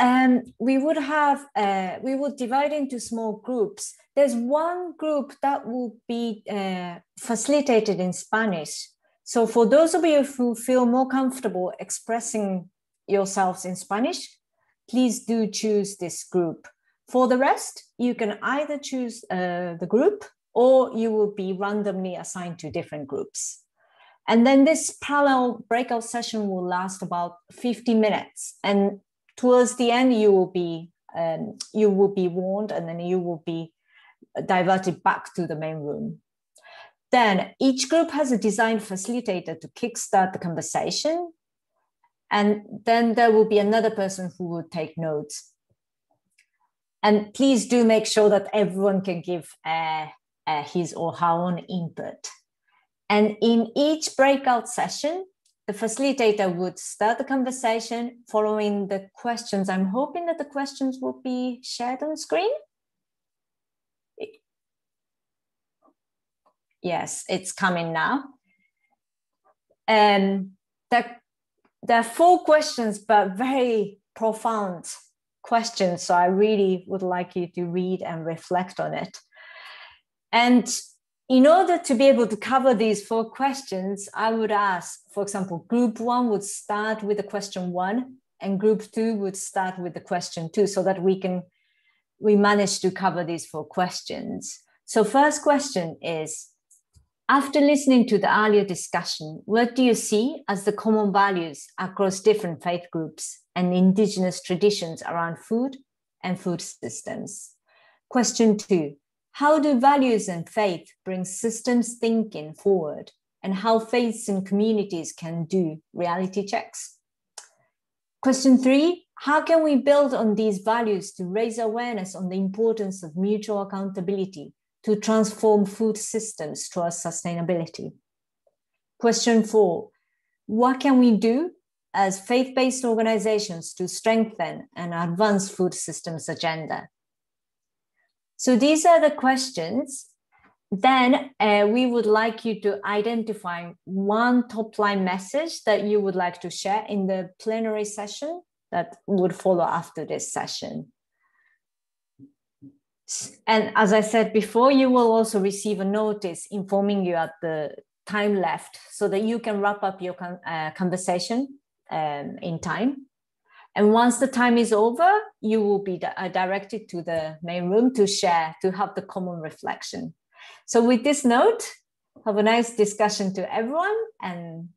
we would divide into small groups. There's one group that will be facilitated in Spanish. So for those of you who feel more comfortable expressing yourselves in Spanish, please do choose this group. For the rest, you can either choose the group or you will be randomly assigned to different groups. And then this parallel breakout session will last about 50 minutes. And towards the end, you will be warned, and then you will be diverted back to the main room. Then each group has a designed facilitator to kickstart the conversation. And then there will be another person who will take notes. And please do make sure that everyone can give his or her own input. And in each breakout session, the facilitator would start the conversation following the questions. I'm hoping that the questions will be shared on screen. Yes, it's coming now. And there are 4 questions, but very profound questions. So I really would like you to read and reflect on it. And in order to be able to cover these 4 questions, I would ask, for example, group 1 would start with the question 1 and group 2 would start with the question 2 so that we manage to cover these 4 questions. So first question is, after listening to the earlier discussion, what do you see as the common values across different faith groups and indigenous traditions around food and food systems? Question 2, how do values and faith bring systems thinking forward, and how faiths and communities can do reality checks? Question 3, how can we build on these values to raise awareness on the importance of mutual accountability to transform food systems towards sustainability? Question 4, what can we do as faith-based organizations to strengthen and advance food systems agenda? So these are the questions. Then we would like you to identify one top-line message that you would like to share in the plenary session that would follow after this session. And as I said before, you will also receive a notice informing you at the time left so that you can wrap up your conversation in time. And once the time is over, you will be directed to the main room to share, to have the common reflection. So with this note, have a nice discussion to everyone, and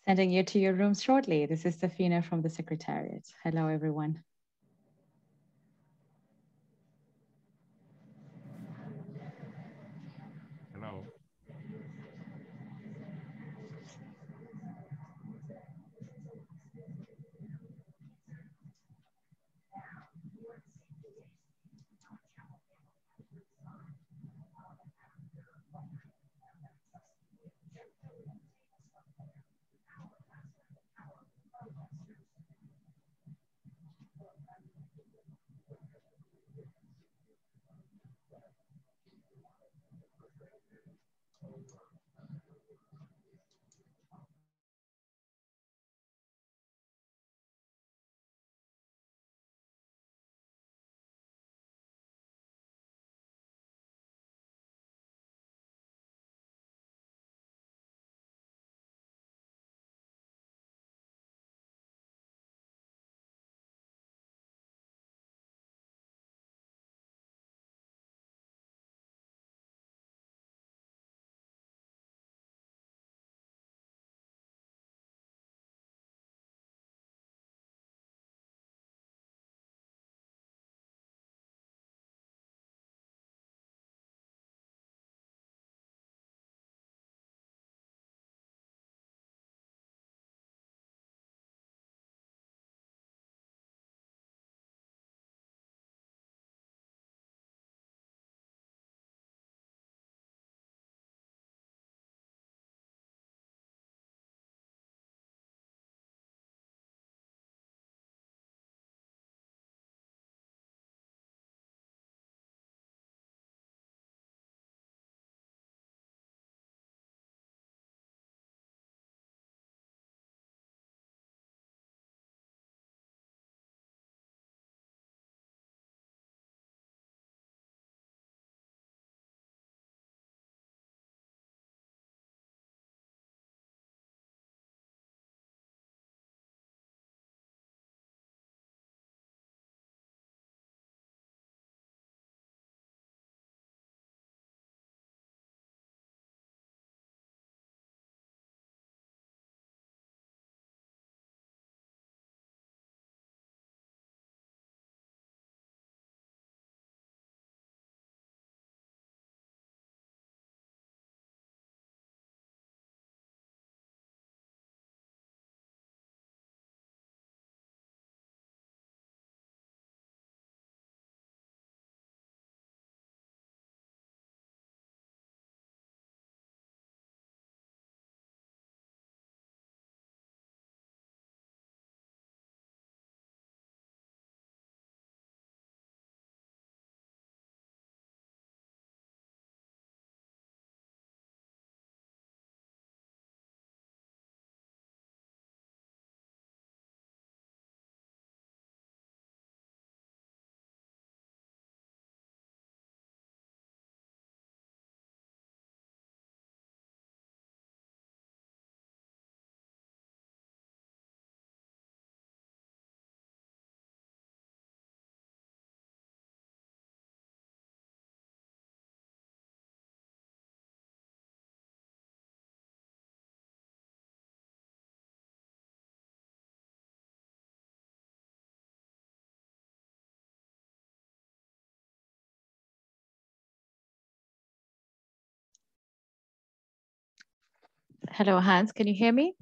sending you to your rooms shortly. This is Safina from the Secretariat. Hello, everyone. Hello. Hello, Hans, can you hear me?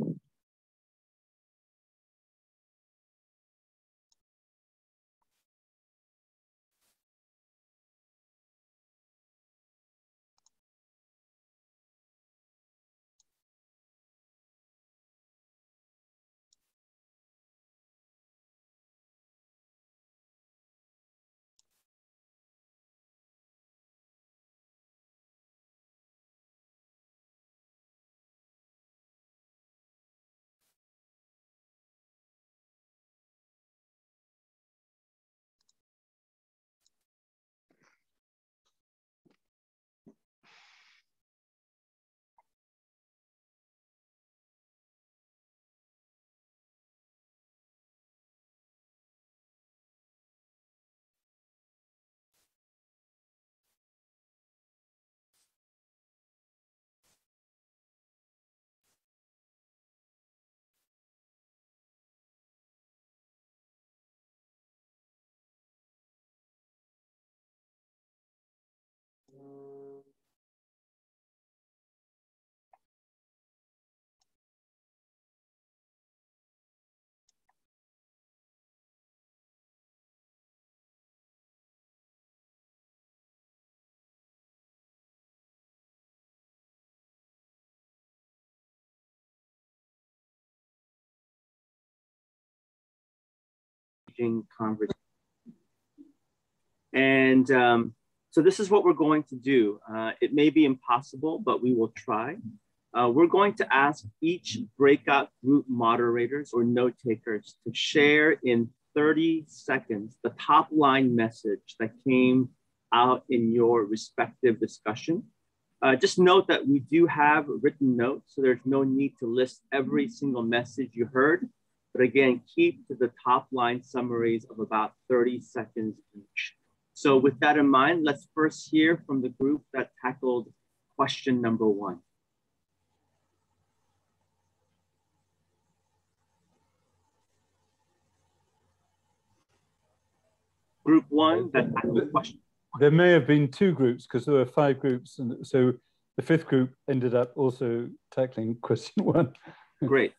Conversation. And so this is what we're going to do. It may be impossible, but we will try. We're going to ask each breakout group moderators or note takers to share in 30 seconds the top line message that came out in your respective discussion. Just note that we do have written notes, so there's no need to list every single message you heard. But again, keep to the top line summaries of about 30 seconds each. So with that in mind, let's first hear from the group that tackled question number 1. Group 1 that tackled question. There may have been 2 groups because there were 5 groups. And so the 5th group ended up also tackling question 1. Great.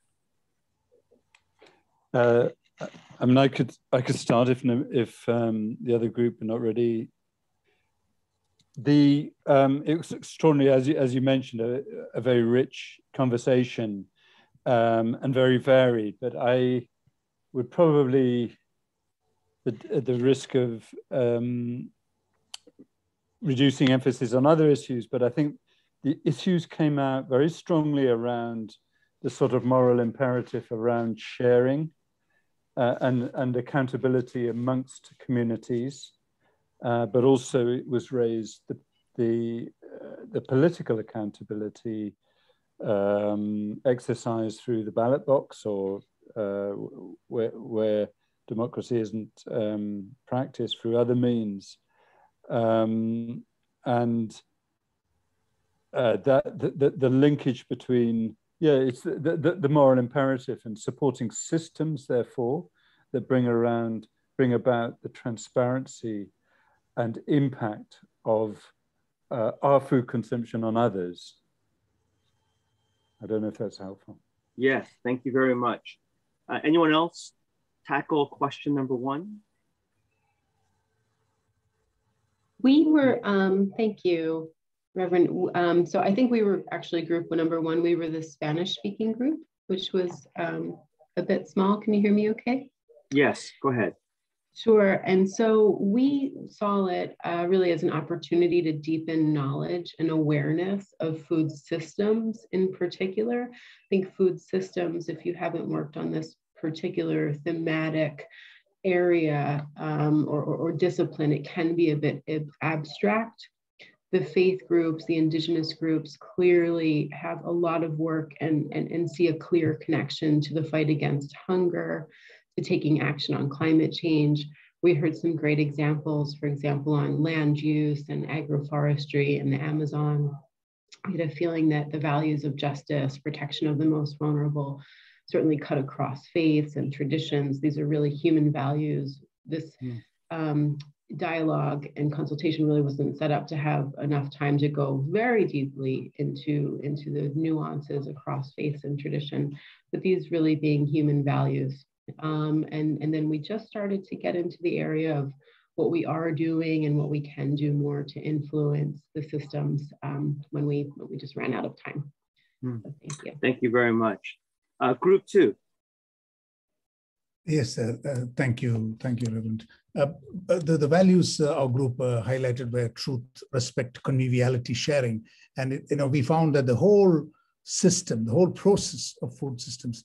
I mean, I could start if the other group are not ready. It was extraordinary, as you mentioned, a very rich conversation and very varied. But I would probably, at the risk of reducing emphasis on other issues, but I think the issues came out very strongly around the sort of moral imperative around sharing. And accountability amongst communities, but also it was raised the political accountability exercise through the ballot box, or where democracy isn't practiced through other means, and the linkage between. Yeah, it's the moral imperative and supporting systems, therefore, that bring about the transparency and impact of our food consumption on others. I don't know if that's helpful. Yes, thank you very much. Anyone else tackle question number 1? We were, thank you, Reverend. So I think we were actually group number 1. We were the Spanish speaking group, which was a bit small. Can you hear me okay? Yes, go ahead. Sure. And so we saw it really as an opportunity to deepen knowledge and awareness of food systems in particular. I think food systems, if you haven't worked on this particular thematic area or discipline, it can be a bit abstract. The faith groups, the indigenous groups clearly have a lot of work and see a clear connection to the fight against hunger, to taking action on climate change. We heard some great examples, for example, on land use and agroforestry in the Amazon. We had a feeling that the values of justice, protection of the most vulnerable, certainly cut across faiths and traditions. These are really human values. This dialogue and consultation really wasn't set up to have enough time to go very deeply into the nuances across faith and tradition, but these really being human values. And then we just started to get into the area of what we are doing and what we can do more to influence the systems when we just ran out of time. So thank you. Thank you very much. Group 2. Yes, thank you, Reverend. The values our group highlighted were truth, respect, conviviality, sharing, and we found that the whole system, the whole process of food systems,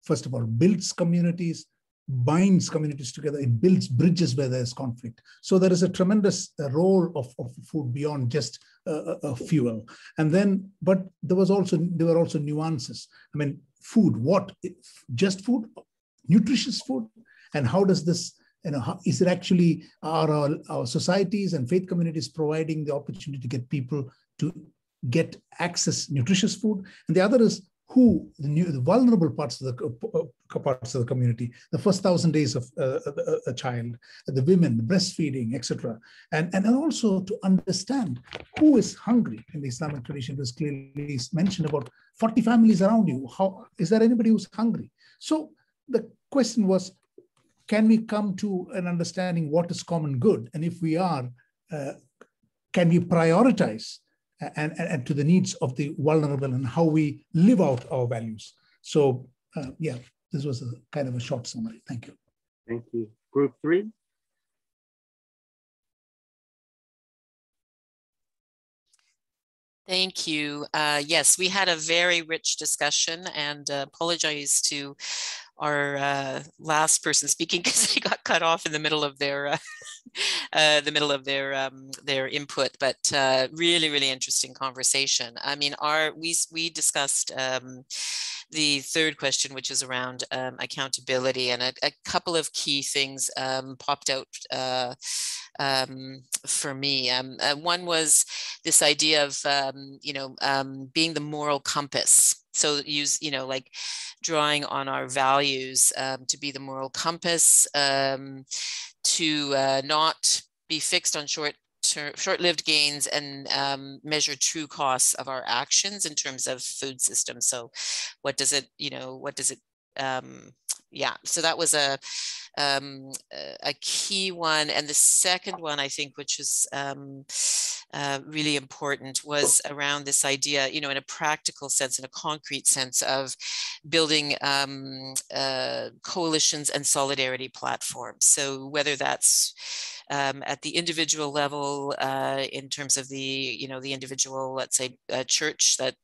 first of all, builds communities, binds communities together. It builds bridges where there's conflict. So there is a tremendous role of food beyond just a fuel. And then, but there were also nuances. I mean, food, what? Just food? Nutritious food? And how does this, is it actually, are our societies and faith communities providing the opportunity to get people to get access nutritious food? And the other is who, the vulnerable parts of the community, the first 1,000 days of a child, the women, the breastfeeding, etc. And also to understand who is hungry. In the Islamic tradition, it was clearly mentioned about 40 families around you. How is there anybody who's hungry? So the question was, can we come to an understanding what is common good? And if we are, can we prioritize and to the needs of the vulnerable and how we live out our values? So yeah, this was a kind of a short summary. Thank you. Thank you. Group 3. Thank you. Yes, we had a very rich discussion, and apologize to our last person speaking because they got cut off in the middle of their their input. But really, really interesting conversation. I mean, we discussed the third question, which is around accountability, and a couple of key things popped out for me. One was this idea of being the moral compass. So like drawing on our values to be the moral compass, to not be fixed on short-lived gains and measure true costs of our actions in terms of food systems. So what does it, so that was a key one. And the second one, I think, which is really important, was around this idea, in a practical sense, in a concrete sense, of building coalitions and solidarity platforms. So whether that's at the individual level, in terms of the individual, let's say, church that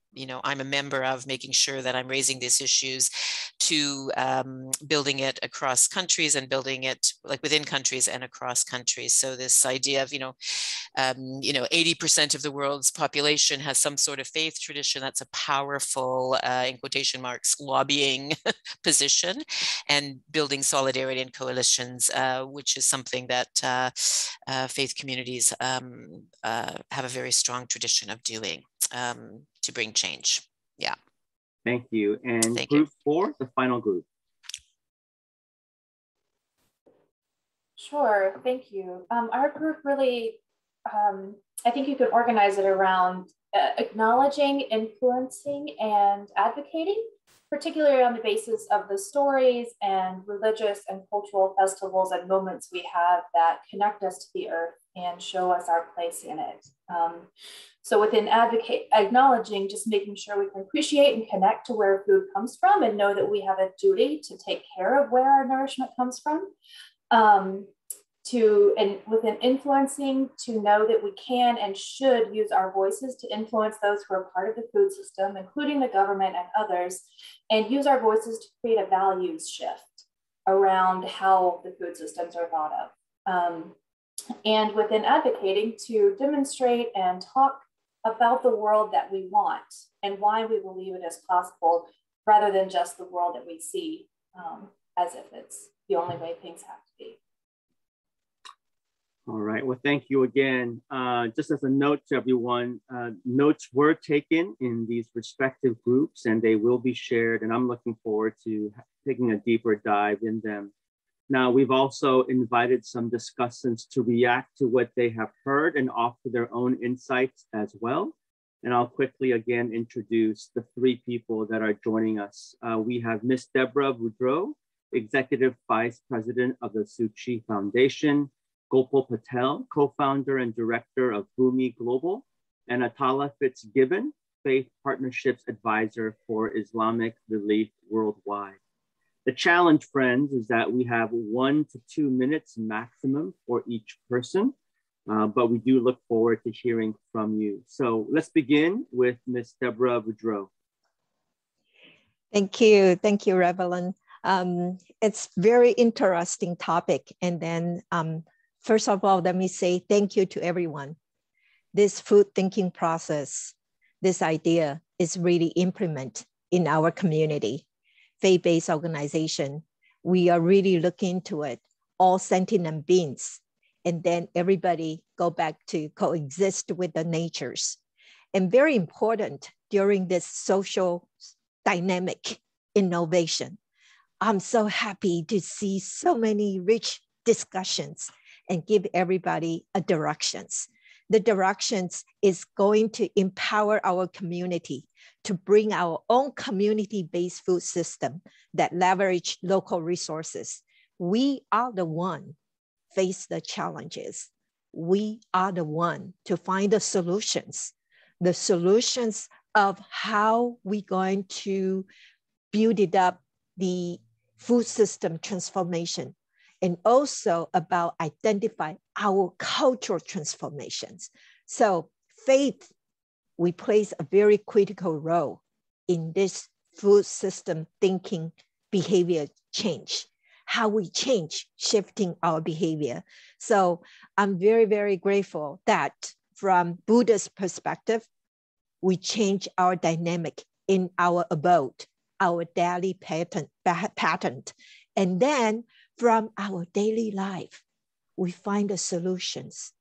I'm a member of, making sure that I'm raising these issues, to building it across countries and building it like within countries and across countries. So this idea of 80% of the world's population has some sort of faith tradition. That's a powerful, in quotation marks, lobbying position, and building solidarity and coalitions, which is something that faith communities have a very strong tradition of doing to bring change. Yeah. Thank you. And group 4, the final group. Sure, thank you. Our group really, I think you could organize it around acknowledging, influencing, and advocating, particularly on the basis of the stories and religious and cultural festivals and moments we have that connect us to the earth and show us our place in it. So within acknowledging, just making sure we can appreciate and connect to where food comes from and know that we have a duty to take care of where our nourishment comes from. Within influencing, to know that we can and should use our voices to influence those who are part of the food system, including the government and others, and use our voices to create a values shift around how the food systems are thought of. And within advocating, to demonstrate and talk about the world that we want and why we believe it is possible, rather than just the world that we see as if it's the only way things have to be. All right, well, thank you again. Just as a note to everyone, notes were taken in these respective groups and they will be shared, and I'm looking forward to taking a deeper dive in them. Now, we've also invited some discussants to react to what they have heard and offer their own insights as well. And I'll quickly again introduce the three people that are joining us. We have Ms. Deborah Boudreau, Executive Vice President of the Suchi Foundation, Gopal Patel, Co-founder and Director of Bhumi Global, and Atala Fitzgibbon, Faith Partnerships Advisor for Islamic Relief Worldwide. The challenge, friends, is that we have 1 to 2 minutes maximum for each person, but we do look forward to hearing from you. So let's begin with Ms. Deborah Boudreau. Thank you, Reverend. It's very interesting topic. And then first of all, let me say thank you to everyone. This food thinking process, this idea is really implemented in our community. Faith-based organization, we are really looking into it, all sentient beings, and then everybody go back to coexist with the natures. And very important during this social dynamic innovation, I'm so happy to see so many rich discussions and give everybody a directions. The directions is going to empower our community to bring our own community-based food system that leverage local resources. We are the one face the challenges. We are the one to find the solutions of how we're going to build it up, the food system transformation, and also about identify our cultural transformations. So faith, we plays a very critical role in this food system thinking behavior change, how we change, shifting our behavior. So I'm very, very grateful that from Buddha's perspective, we change our dynamic in our abode, our daily pattern. And then from our daily life, we find the solutions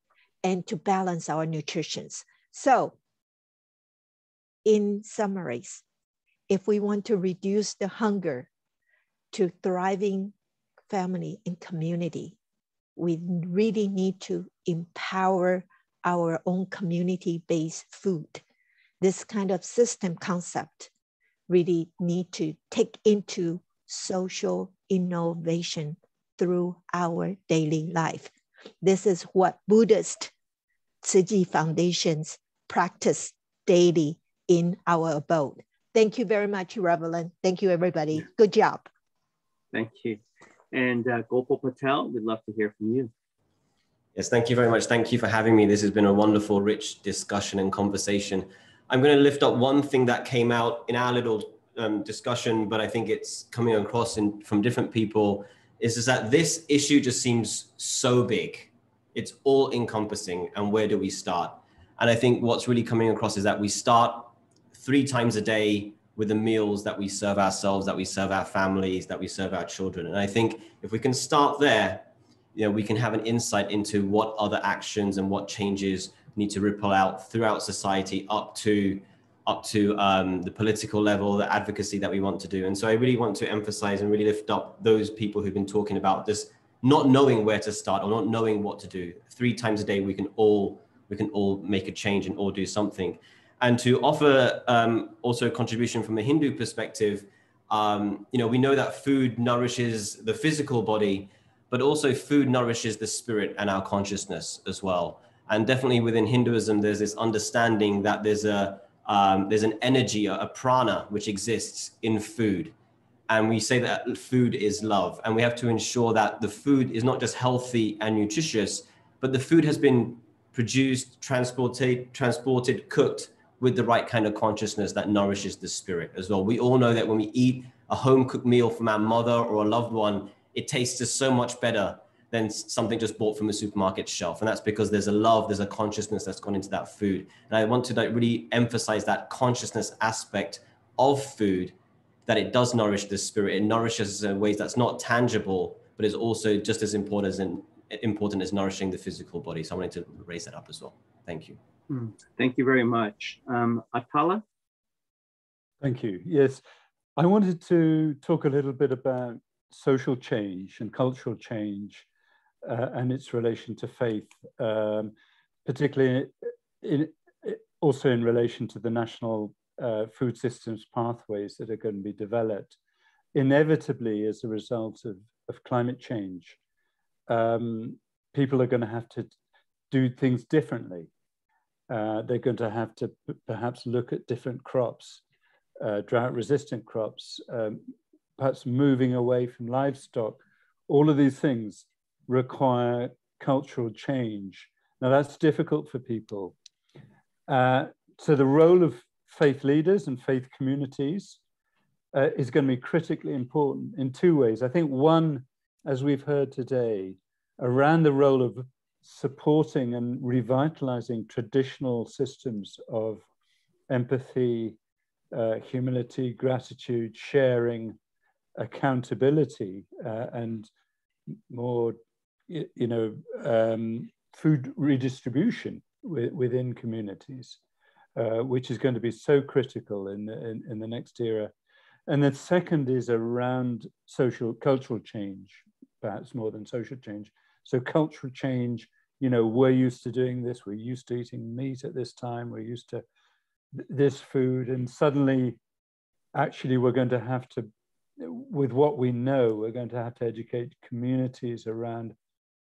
and to balance our nutrition. So in summaries, if we want to reduce the hunger to thriving family and community, we really need to empower our own community-based food. This kind of system concept really need to take into social innovation through our daily life. This is what Buddhist Tzu Chi Foundations practice daily in our abode. Thank you very much, Reverend. Thank you, everybody. Good job. Thank you. And Gopal Patel, we'd love to hear from you. Yes, thank you very much. Thank you for having me. This has been a wonderful, rich discussion and conversation. I'm going to lift up one thing that came out in our little discussion, but I think it's coming across from different people, is that this issue just seems so big. It's all encompassing, and where do we start? And I think what's really coming across is that we start 3 times a day with the meals that we serve ourselves, that we serve our families, that we serve our children. And I think if we can start there, we can have an insight into what other actions and what changes need to ripple out throughout society up to the political level, the advocacy that we want to do. And so I really want to emphasize and really lift up those people who've been talking about this, not knowing where to start or not knowing what to do. 3 times a day, we can all make a change and all do something. And to offer also a contribution from a Hindu perspective, we know that food nourishes the physical body, but also food nourishes the spirit and our consciousness as well. And definitely within Hinduism, there's this understanding that there's an energy, a prana, which exists in food. And we say that food is love. And we have to ensure that the food is not just healthy and nutritious, but the food has been produced, transported, cooked with the right kind of consciousness that nourishes the spirit as well. We all know that when we eat a home-cooked meal from our mother or a loved one, it tastes just so much better than something just bought from a supermarket shelf. And that's because there's a love, there's a consciousness that's gone into that food. And I want to really emphasize that consciousness aspect of food, that it does nourish the spirit. It nourishes us in ways that's not tangible, but is also just as important as nourishing the physical body. So I wanted to raise that up as well. Thank you. Thank you very much. Atala? Thank you. Yes, I wanted to talk a little bit about social change and cultural change and its relation to faith, particularly also in relation to the national food systems pathways that are going to be developed, inevitably as a result of climate change. People are going to have to do things differently. They're going to have to perhaps look at different crops, drought-resistant crops, perhaps moving away from livestock. All of these things require cultural change. Now that's difficult for people. So the role of faith leaders and faith communities is going to be critically important in two ways. I think one, as we've heard today, around the role of supporting and revitalizing traditional systems of empathy, humility, gratitude, sharing, accountability, and more, food redistribution within communities, which is going to be so critical in the next era. And the second is around cultural change, perhaps more than social change. So cultural change, we're used to doing this, we're used to eating meat at this time, we're used to this food, and suddenly, actually, we're going to have to, with what we know, we're going to have to educate communities around,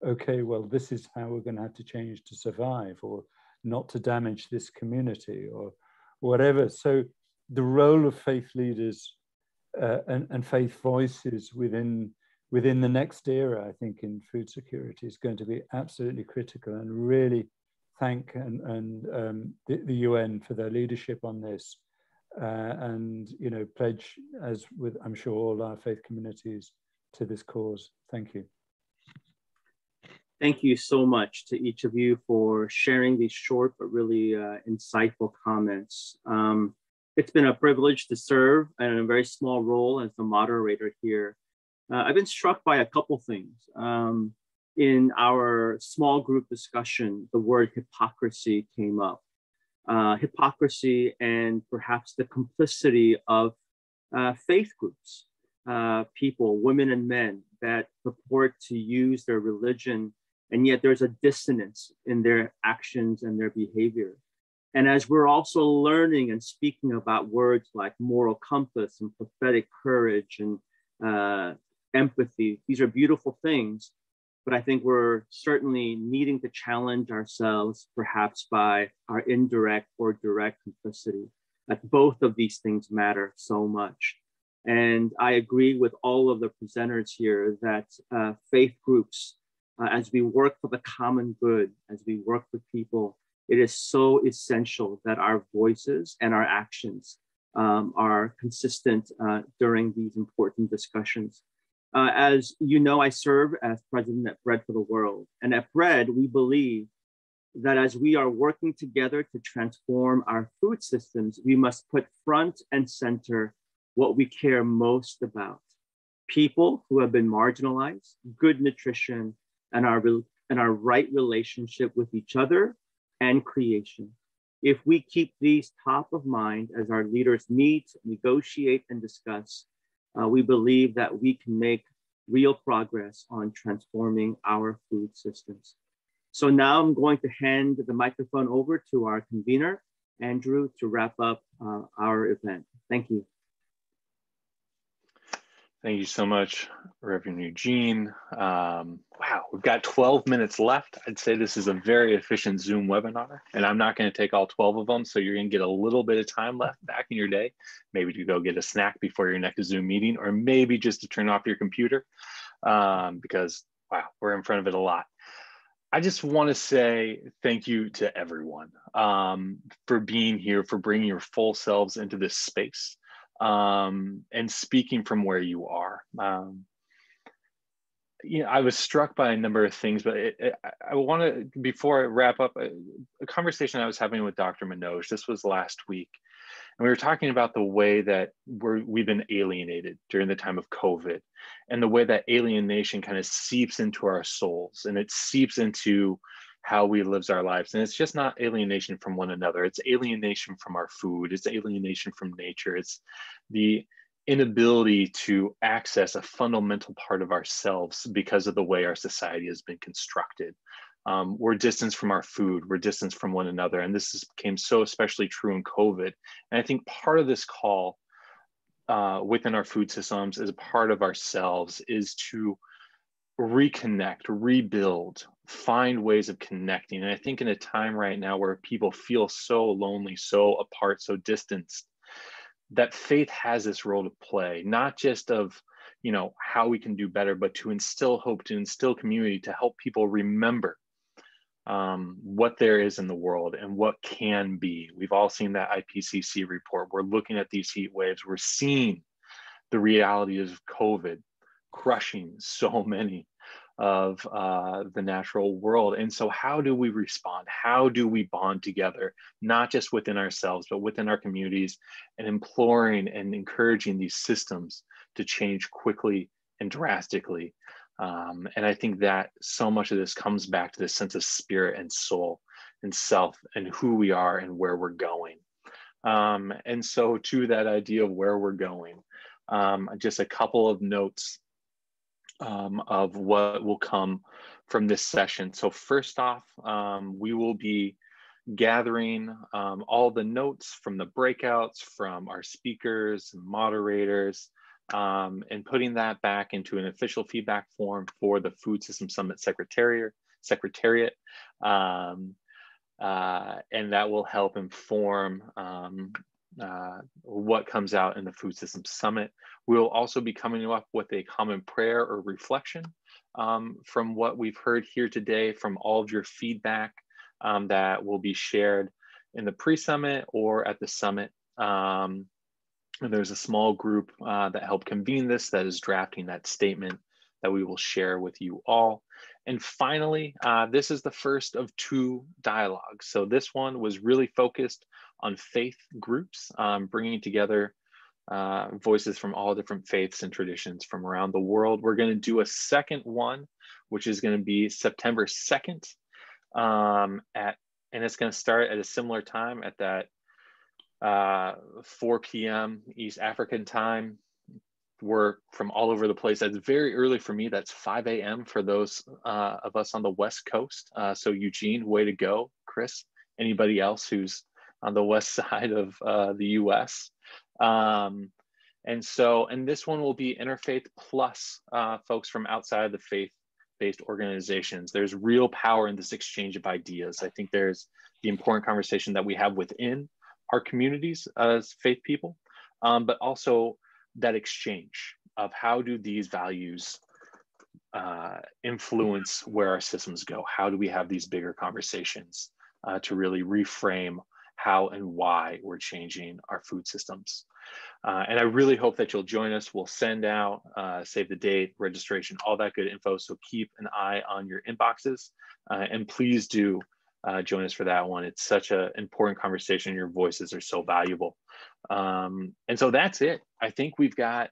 okay, well, this is how we're going to have to change to survive, or not to damage this community, or whatever. So the role of faith leaders and faith voices within the next era, I think, in food security is going to be absolutely critical, and really thank the UN for their leadership on this, and pledge, as with I'm sure all our faith communities, to this cause. Thank you. Thank you so much to each of you for sharing these short but really insightful comments. It's been a privilege to serve in a very small role as the moderator here. I've been struck by a couple things. In our small group discussion, the word hypocrisy came up. Hypocrisy and perhaps the complicity of faith groups, people, women and men, that purport to use their religion, and yet there's a dissonance in their actions and their behavior. And as we're also learning and speaking about words like moral compass and prophetic courage and empathy, these are beautiful things, but I think we're certainly needing to challenge ourselves perhaps by our indirect or direct complicity, that both of these things matter so much. And I agree with all of the presenters here that faith groups, as we work for the common good, as we work with people, it is so essential that our voices and our actions are consistent during these important discussions. As you know, I serve as president at Bread for the World. And at Bread, we believe that as we are working together to transform our food systems, we must put front and center what we care most about: people who have been marginalized, good nutrition, and our right relationship with each other and creation. If we keep these top of mind as our leaders meet, negotiate, and discuss, we believe that we can make real progress on transforming our food systems. So now I'm going to hand the microphone over to our convener, Andrew, to wrap up our event. Thank you. Thank you so much, Reverend Eugene. Wow, we've got 12 minutes left. I'd say this is a very efficient Zoom webinar, and I'm not going to take all 12 of them, so you're going to get a little bit of time left back in your day, maybe to go get a snack before your next Zoom meeting, or maybe just to turn off your computer, because, wow, we're in front of it a lot. I just want to say thank you to everyone for being here, for bringing your full selves into this space. And speaking from where you are. I was struck by a number of things, but I want to, before I wrap up, a conversation I was having with Dr. Manoj, this was last week, and we were talking about the way that we've been alienated during the time of COVID, and the way that alienation kind of seeps into our souls, and it seeps into how we live our lives. And it's just not alienation from one another. It's alienation from our food. It's alienation from nature. It's the inability to access a fundamental part of ourselves because of the way our society has been constructed. We're distanced from our food, we're distanced from one another. And this became so especially true in COVID. And I think part of this call within our food systems as a part of ourselves is to reconnect, rebuild, find ways of connecting. And I think in a time right now where people feel so lonely, so apart, so distanced, that faith has this role to play, not just of, you know, how we can do better, but to instill hope, to instill community, to help people remember what there is in the world and what can be. We've all seen that IPCC report. We're looking at these heat waves. We're seeing the reality of COVID crushing so many of the natural world. And so how do we respond? How do we bond together, not just within ourselves, but within our communities, and imploring and encouraging these systems to change quickly and drastically? And I think that so much of this comes back to this sense of spirit and soul and self and who we are and where we're going. And so to that idea of where we're going, just a couple of notes of what will come from this session. So first off, we will be gathering all the notes from the breakouts, from our speakers and moderators, and putting that back into an official feedback form for the Food System Summit Secretariat. And that will help inform what comes out in the Food System Summit. We'll also be coming up with a common prayer or reflection from what we've heard here today, from all of your feedback that will be shared in the pre-summit or at the summit. And there's a small group that helped convene this that is drafting that statement that we will share with you all. And finally, this is the first of 2 dialogues. So this one was really focused on faith groups, bringing together voices from all different faiths and traditions from around the world. We're going to do a second one, which is going to be September 2nd, and it's going to start at a similar time at that 4 p.m. East African time. We're from all over the place. That's very early for me. That's 5 a.m. for those of us on the West Coast. So Eugene, way to go. Chris, anybody else who's on the west side of the US. And this one will be interfaith plus folks from outside the faith-based organizations. There's real power in this exchange of ideas. I think there's the important conversation that we have within our communities as faith people, but also that exchange of how do these values influence where our systems go? How do we have these bigger conversations to really reframe how and why we're changing our food systems? And I really hope that you'll join us. We'll send out, save the date, registration, all that good info. So keep an eye on your inboxes, and please do join us for that one. It's such an important conversation. Your voices are so valuable. And so that's it. I think we've got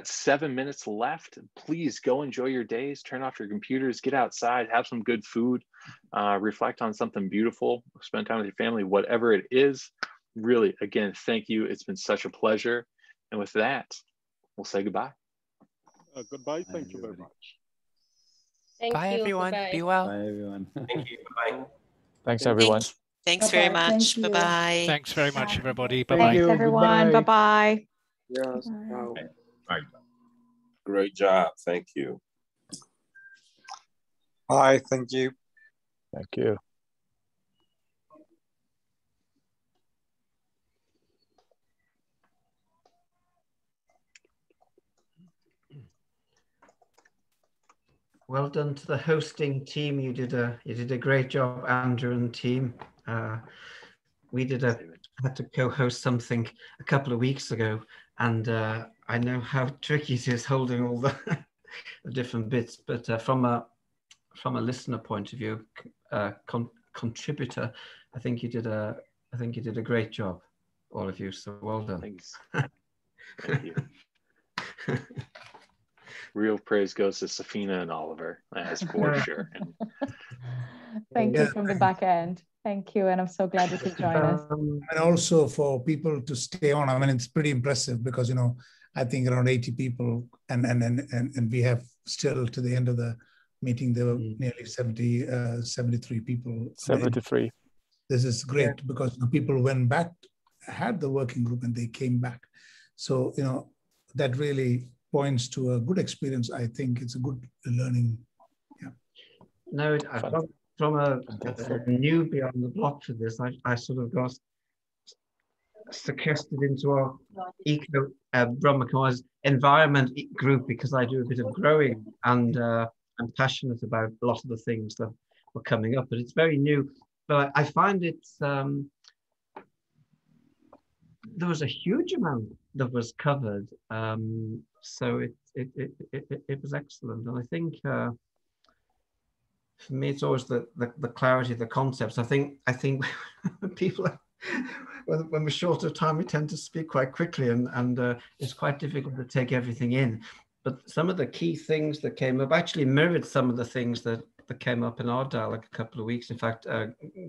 7 minutes left. Please go enjoy your days, turn off your computers, get outside, have some good food, reflect on something beautiful, spend time with your family, whatever it is. Really, again, thank you. It's been such a pleasure. And with that, we'll say goodbye. Goodbye. Thank you very much. Bye, everyone. Bye-bye. Be well. Bye, everyone. Thank you. Bye. Thanks, everyone. Thanks very Bye-bye. much. Thank you. Bye-bye. Thanks very much, everybody. Thank Bye-bye. you. Thanks, everyone. Goodbye. Bye-bye. Yes. Bye. Great job. Thank you. Bye. Thank you. Thank you. Well done to the hosting team. You did a great job, Andrew and team. We had to co-host something a couple of weeks ago, and I know how tricky it is holding all the, the different bits. But from a listener point of view, contributor, I think you did a great job, all of you. So well done. Thanks. Thank you. Real praise goes to Safina and Oliver, as for sure. And Thank you from the back end. Thank you. And I'm so glad you could join us. And also for people to stay on. I mean, it's pretty impressive because, I think around 80 people and we have still to the end of the meeting, there were nearly 73 people. 73. This is great because people went back, had the working group and they came back. So, that really points to a good experience. I think it's a good learning. Yeah. No, from a newbie on the block to this, I sort of got sequestered into our eco Brahma environment group because I do a bit of growing and I'm passionate about a lot of the things that were coming up, but it's very new. But I find it's there was a huge amount that was covered, so it was excellent, and I think for me it's always the clarity of the concepts. I think people are, when we're short of time, we tend to speak quite quickly, and it's quite difficult to take everything in. But some of the key things that came up actually mirrored some of the things that came up in our dialogue a couple of weeks. In fact,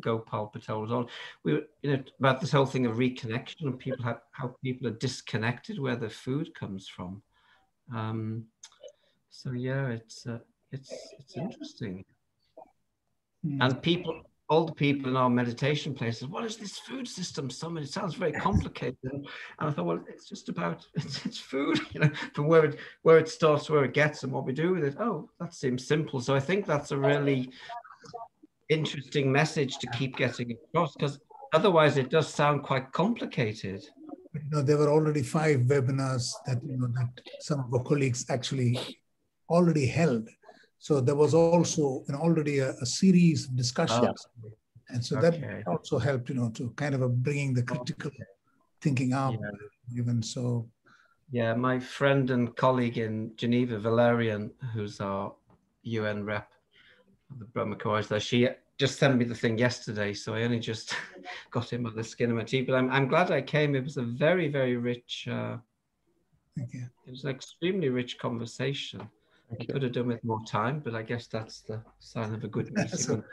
Gopal Patel was on. We were, about this whole thing of reconnection and how people are disconnected where their food comes from. So yeah, it's interesting. And all the people in our meditation places, what is this food system summit? It sounds very complicated. And I thought, well, it's just about, it's food, from where it starts, where it gets and what we do with it. Oh, that seems simple. So I think that's a really interesting message to keep getting across, because otherwise it does sound quite complicated. There were already 5 webinars that, that some of our colleagues actually already held. So there was also already a series of discussions. And so that also helped, to kind of bringing the critical thinking up. Even so. Yeah, my friend and colleague in Geneva, Valerian, who's our UN rep of the Brahma Kumaris there, she just sent me the thing yesterday. So I only just got him by the skin of my teeth. But I'm glad I came. It was a very, very rich, Thank you. It was an extremely rich conversation. I could have done with more time, but I guess that's the sign of a good meeting.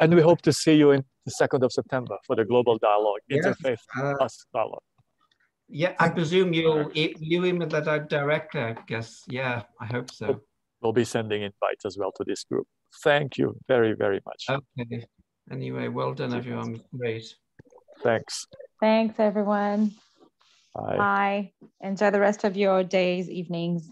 And we hope to see you in the 2nd of September for the Global Dialogue, Interfaith Plus Dialogue. Yeah, I presume you email that out directly, I guess. Yeah, I hope so. We'll be sending invites as well to this group. Thank you very, very much. Okay. Anyway, well done, everyone. Great. Thanks. Thanks, everyone. Bye. Bye. Enjoy the rest of your days, evenings.